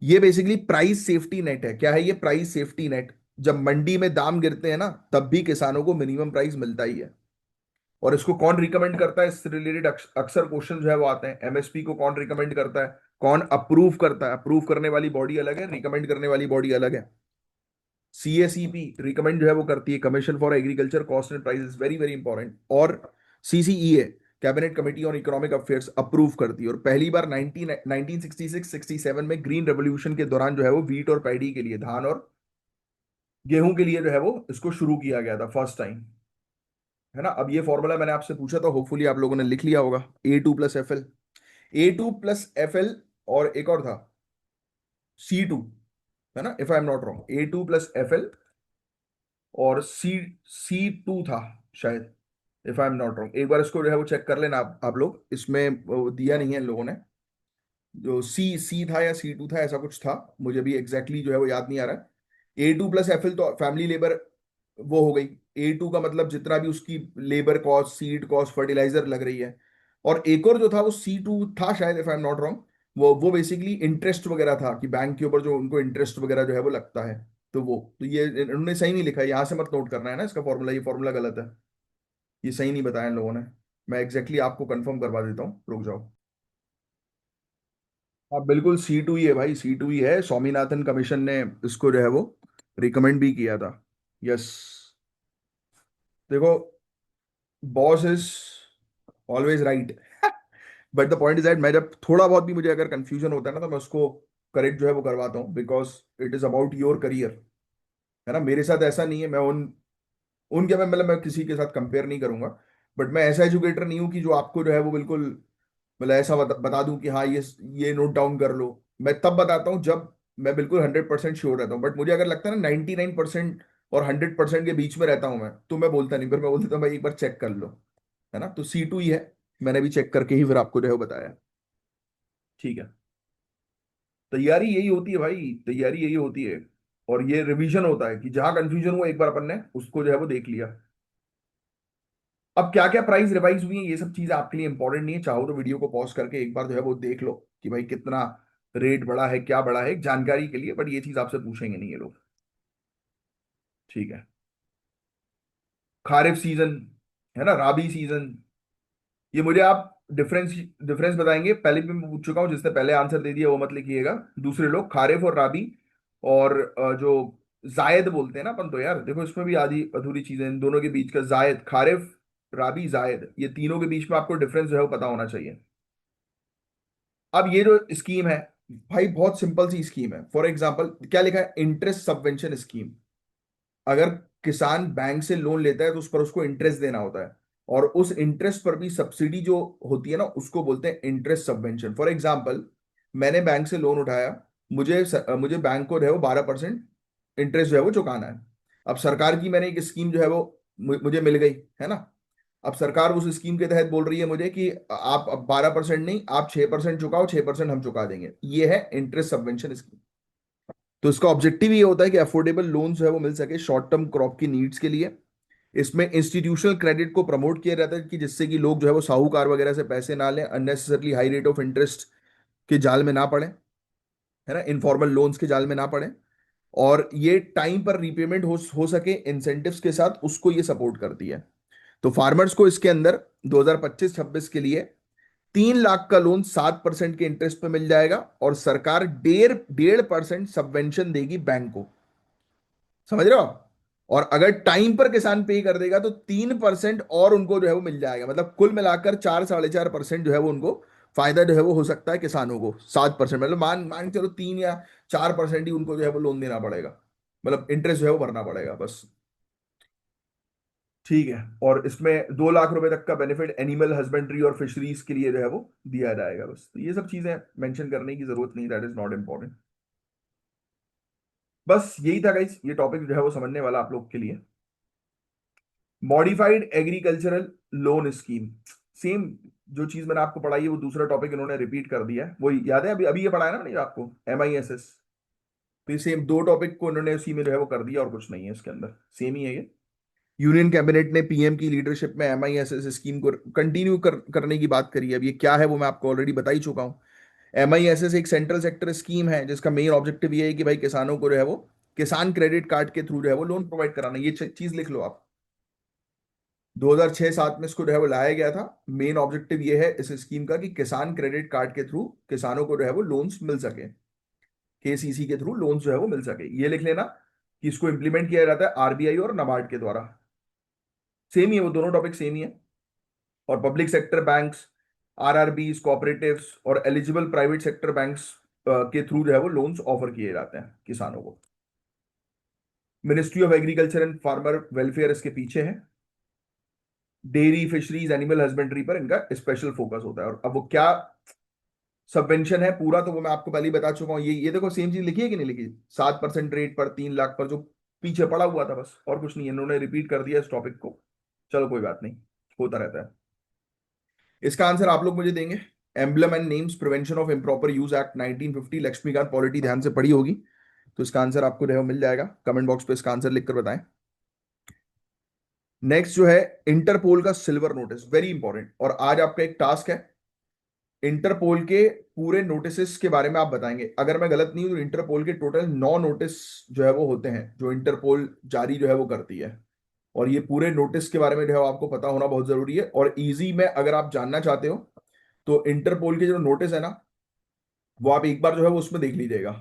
ये बेसिकली प्राइस सेफ्टी नेट है। क्या है ये प्राइस सेफ्टी नेट? जब मंडी में दाम गिरते हैं ना, तब भी किसानों को मिनिमम प्राइस मिलता ही है। और इसको कौन रिकमेंड करता है? इससे रिलेटेड अक्सर क्वेश्चन जो है वो आते हैं। एमएसपी को कौन रिकमेंड करता है, कौन अप्रूव करता है? अप्रूव करने वाली बॉडी अलग है, रिकमेंड करने वाली बॉडी अलग है। सीएसईपी रिकमेंड जो है वो करती है, commission for agriculture cost and prices, very very important. और CCEA, cabinet committee on economic affairs, approve करती है। और पहली बार 1966-67 में ग्रीन रेवोल्यूशन के दौरान जो है वो वीट और पैडी के लिए, धान और गेहूं के लिए जो है वो इसको शुरू किया गया था फर्स्ट टाइम। है ना? अब ये फॉर्मूला मैंने आपसे पूछा था, होपफुली आप लोगों ने लिख लिया होगा। A2+FL, A2+FL, और एक और था C2, है ना, if I am not wrong, A2+FL और C2 था शायद, if I am not wrong. एक बार इसको जो है वो चेक कर लेना आप लोग, इसमें वो दिया नहीं है इन लोगों ने। जो सी था या C2 था, ऐसा कुछ था, मुझे भी एग्जैक्टली जो है वो याद नहीं आ रहा। A2+FL तो फैमिली लेबर वो हो गई। A2 का मतलब जितना भी उसकी labour cost, seed cost, fertiliser लग रही है। और एक और जो था वो C2 था शायद, if I am not wrong. वो बेसिकली इंटरेस्ट वगैरह था, कि बैंक के ऊपर जो उनको इंटरेस्ट वगैरह जो है वो लगता है। तो ये इन्होंने सही नहीं लिखा है, यहाँ से मत नोट करना है ना इसका फॉर्मूला, ये फॉर्मूला गलत है। ये सही नहीं बताया इन लोगों ने। मैं एग्जैक्टली आपको कंफर्म करवा देता हूँ, रुक जाओ। हाँ बिल्कुल, C2 ही है भाई, C2 ही है। स्वामीनाथन कमीशन ने इसको जो है वो रिकमेंड भी किया था। यस। देखो, boss is always right. But the point is that मैं जब थोड़ा बहुत भी मुझे अगर कंफ्यूजन होता है ना, तो मैं उसको करेक्ट जो है वो करवाता हूँ, because it is about your career. है ना? मेरे साथ ऐसा नहीं है, मैं उनके मैं मतलब मैं किसी के साथ कंपेयर नहीं करूंगा। बट मैं ऐसा एजुकेटर नहीं हूँ कि जो आपको जो है वो बिल्कुल मतलब ऐसा बता दूं कि हाँ ये नोट डाउन कर लो। मैं तब बताता हूँ जब मैं बिल्कुल 100% श्योर रहता हूँ। बट मुझे अगर लगता है ना 99% और 100% के बीच में रहता हूँ मैं, तो मैं बोलता नहीं, फिर मैं बोल देता हूँ भाई एक बार चेक कर लो। है ना? तो C2 ही है। मैंने भी चेक करके ही फिर आपको जो है वो बताया। ठीक है। तैयारी यही होती है भाई, तैयारी यही होती है। और ये रिवीजन होता है कि जहां कंफ्यूजन हुआ एक बार अपन ने उसको जो है वो देख लिया। अब क्या क्या प्राइस रिवाइज हुई है, ये सब चीजें आपके लिए इंपॉर्टेंट नहीं है। चाहो तो वीडियो को पॉज करके एक बार जो है वो देख लो कि भाई कितना रेट बढ़ा है, क्या बढ़ा है, एक जानकारी के लिए। बट ये चीज आपसे पूछेंगे नहीं ये लोग। ठीक है। खारिफ सीजन, है ना, राबी सीजन, ये मुझे आप डिफरेंस डिफरेंस बताएंगे? पहले भी मैं पूछ चुका हूँ, जिसने पहले आंसर दे दिया वो मत लिखिएगा। दूसरे लोग खारिफ और राबी, और जो जायद बोलते हैं ना अपन, तो यार देखो इसमें भी आधी अधूरी चीजें, इन दोनों के बीच का जायद, खारिफ, राबी, जायद, ये तीनों के बीच में आपको डिफरेंस जो है वो पता होना चाहिए। अब ये जो स्कीम है भाई, बहुत सिंपल सी स्कीम है। फॉर एग्जांपल क्या लिखा है? Interest subvention scheme. अगर किसान बैंक से लोन लेता है तो उस पर उसको इंटरेस्ट देना होता है, और उस इंटरेस्ट पर भी सब्सिडी जो होती है ना, उसको बोलते हैं इंटरेस्ट सबवेंशन। फॉर एग्जांपल, मैंने बैंक से लोन उठाया, मुझे बैंक को जो है वो 12% इंटरेस्ट जो है वो चुकाना है। अब सरकार की मैंने एक स्कीम जो है वो मुझे मिल गई, है ना? अब सरकार उस स्कीम के तहत बोल रही है मुझे कि आप अब 12% नहीं, आप 6% चुकाओ, 6% हम चुका देंगे। ये है इंटरेस्ट सबवेंशन स्कीम। तो इसका ऑब्जेक्टिव ये होता है कि अफोर्डेबल लोन जो है वो मिल सके शॉर्ट टर्म क्रॉप की नीड्स के लिए। इसमें इंस्टीट्यूशनल क्रेडिट को प्रमोट किया जाता है, कि जिससे कि लोग जो है वो साहूकार वगैरह से पैसे ना लें, unnecessarily high rate of interest के जाल में ना पड़े, है ना, इनफॉर्मल लोन्स के जाल में ना पड़े। और ये टाइम पर रीपेमेंट हो सके इंसेंटिव्स के साथ, उसको ये सपोर्ट करती है। तो फार्मर्स को इसके अंदर 2025-26 के लिए 3 लाख का लोन 7% के इंटरेस्ट पे मिल जाएगा, और सरकार 1.5% सबवेंशन देगी बैंक को। समझ रहे हो आप? और अगर टाइम पर किसान पे कर देगा तो 3% और उनको जो है वो मिल जाएगा। मतलब कुल मिलाकर 4-4.5% जो है वो उनको फायदा जो है वो हो सकता है किसानों को। 7%, मतलब मान मान के चलो 3 या 4% ही उनको जो है वो लोन देना पड़ेगा, मतलब इंटरेस्ट जो है वो भरना पड़ेगा बस। ठीक है। और इसमें 2 लाख रुपए तक का बेनिफिट एनिमल हस्बेंड्री और फिशरीज के लिए जो है वो दिया जाएगा। बस तो ये सब चीजें मेंशन करने की जरूरत नहीं, दैट इज नॉट इंपॉर्टेंट। बस यही था गाइस, ये टॉपिक जो है वो समझने वाला आप लोग के लिए। Modified agricultural loan scheme, same जो चीज मैंने आपको पढ़ाई है वो दूसरा टॉपिक इन्होंने रिपीट कर दिया है। वो याद है, अभी अभी ये पढ़ाया ना मैंने आपको, MISS। तो ये सेम दो टॉपिक को इन्होंने उसी में जो है वो कर दिया, और कुछ नहीं है इसके अंदर, सेम ही है ये। यूनियन कैबिनेट ने PM की लीडरशिप में MISS स्कीम को कंटिन्यू करने की बात करी है। अब ये क्या है वो मैं आपको ऑलरेडी बता ही चुका हूँ। MISS एक सेंट्रल सेक्टर स्कीम है जिसका मेन ऑब्जेक्टिव ये है कि भाई किसानों को जो है वो किसान क्रेडिट कार्ड के थ्रू जो है वो लोन प्रोवाइड कराना। ये चीज लिख लो आप। 2006-07 में इसको जो है वो लाया गया था। मेन ऑब्जेक्टिव ये है इस स्कीम का कि किसान क्रेडिट कार्ड के थ्रू किसानों को जो है वो लोन्स मिल सके, KCC के थ्रू लोन्स जो है वो मिल सके। ये लिख लेना कि इसको इंप्लीमेंट किया जाता है RBI और नाबार्ड के द्वारा। सेम ही है, वो दोनों टॉपिक सेम ही है। और public sector banks, RRBs, cooperatives और एलिजिबल प्राइवेट सेक्टर बैंक्स के थ्रू जो है वो लोन्स ऑफर किए जाते हैं किसानों को। Ministry of agriculture and farmer welfare इसके पीछे है। डेयरी, फिशरीज, एनिमल हस्बेंड्री पर इनका स्पेशल फोकस होता है। और अब वो क्या सबवेंशन है पूरा, तो वो मैं आपको पहले ही बता चुका हूँ। ये देखो सेम चीज लिखी है कि नहीं लिखी? 7% रेट पर 3 लाख पर, जो पीछे पड़ा हुआ था, बस और कुछ नहीं है, इन्होंने रिपीट कर दिया इस टॉपिक को। चलो कोई बात नहीं, होता रहता है। इसका आंसर आप लोग मुझे देंगे। Emblem and names prevention of improper use act 1950, Laxmikanth polity ध्यान से पढ़ी होगी, तो इसका आंसर आपको जो है वो मिल जाएगा। कमेंट बॉक्स पे इसका आंसर लिखकर बताएं। नेक्स्ट जो है इंटरपोल का सिल्वर नोटिस, वेरी इंपॉर्टेंट। और आज आपका एक टास्क है, इंटरपोल के पूरे नोटिस के बारे में आप बताएंगे। अगर मैं गलत नहीं हूं तो इंटरपोल के टोटल 9 नोटिस जो है वो होते हैं जो इंटरपोल जारी जो है वो करती है। और ये पूरे नोटिस के बारे में जो है आपको पता होना बहुत जरूरी है। और इजी में अगर आप जानना चाहते हो तो इंटरपोल के जो नोटिस है ना, वो आप एक बार जो है वो उसमें देख लीजिएगा।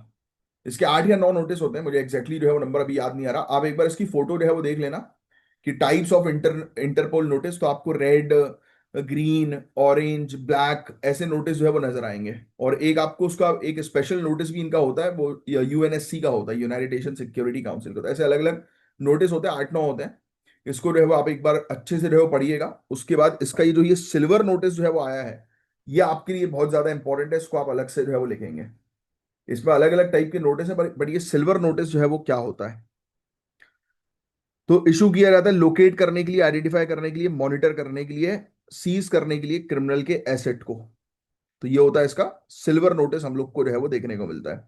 इसके 8 या 9 नोटिस होते हैं, मुझे एग्जैक्टली जो है वो नंबर अभी याद नहीं आ रहा। आप एक बार इसकी फोटो जो है वो देख लेना कि टाइप्स ऑफ इंटरपोल नोटिस, तो आपको रेड, ग्रीन, ऑरेंज, ब्लैक ऐसे नोटिस जो है वो नजर आएंगे। और एक आपको उसका एक स्पेशल नोटिस भी इनका होता है, वो UNSC का होता है, यूनाइटेड नेशन सिक्योरिटी काउंसिल का। तो ऐसे अलग अलग नोटिस होते हैं, 8-9 होते हैं। इसको जो है वो आप एक बार अच्छे से जो है वो पढ़िएगा। उसके बाद इसका ये सिल्वर नोटिस जो है वो आया है, ये आपके लिए बहुत ज्यादा इंपॉर्टेंट है, इसको आप अलग से जो है वो लिखेंगे। इसमें अलग अलग टाइप के नोटिस है, बट ये सिल्वर नोटिस जो है वो क्या होता है। तो इशू किया जाता है लोकेट करने के लिए, आइडेंटिफाई करने के लिए, मॉनिटर करने के लिए, सीज करने के लिए क्रिमिनल के एसेट को। तो ये होता है इसका सिल्वर नोटिस, हम लोग को जो है वो देखने को मिलता है।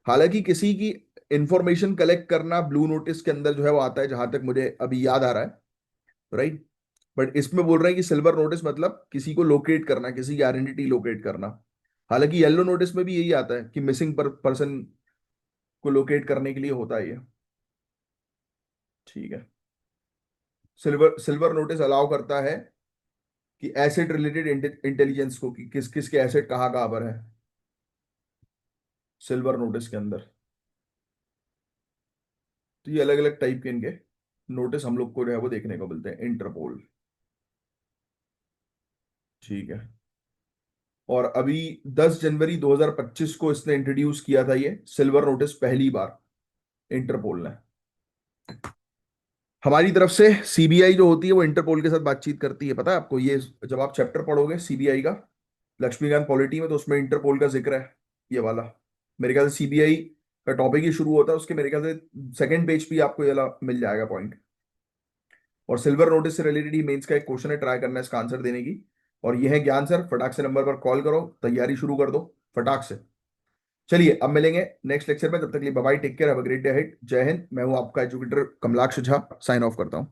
हालांकि किसी की इंफॉर्मेशन कलेक्ट करना ब्लू नोटिस के अंदर जो है वो आता है, जहां तक मुझे अभी याद आ रहा है, राइट। बट इसमें बोल रहे हैं कि सिल्वर नोटिस मतलब किसी को लोकेट करना, किसी की आइडेंटिटी लोकेट करना। हालांकि येलो नोटिस में भी यही आता है कि मिसिंग पर्सन को लोकेट करने के लिए होता है ये। ठीक है। सिल्वर सिल्वर नोटिस अलाउ करता है कि एसेट रिलेटेड इंटेलिजेंस को, कि किस किस के एसेट कहाँ कहाँ पर है सिल्वर नोटिस के अंदर। तो ये अलग अलग टाइप के इनके नोटिस हम लोग को जो है वो देखने को मिलते हैं इंटरपोल। ठीक है। और अभी 10 जनवरी 2025 को इसने इंट्रोड्यूस किया था ये सिल्वर नोटिस पहली बार, इंटरपोल ने। हमारी तरफ से CBI जो होती है वो इंटरपोल के साथ बातचीत करती है, पता है आपको ये? जब आप चैप्टर पढ़ोगे CBI का लक्ष्मीकांत पॉलिटी में, तो उसमें इंटरपोल का जिक्र है, ये वाला। मेरे ख्याल से CBI का टॉपिक ही शुरू होता है उसके, मेरे ख्याल से सेकंड पेज पे आपको ये वाला मिल जाएगा पॉइंट। और सिल्वर नोटिस से रिलेटेड ही मेंस का एक क्वेश्चन है, ट्राई करना है इसका आंसर देने की। और ये है ज्ञान सर, फटाक से नंबर पर कॉल करो, तैयारी शुरू कर दो फटाक से। चलिए अब मिलेंगे नेक्स्ट लेक्चर में, तब तक के लिए bye bye, take care, have a great day ahead. जय हिंद। मैं हूं आपका educator Kamalaksh Jha, sign off करता हूं।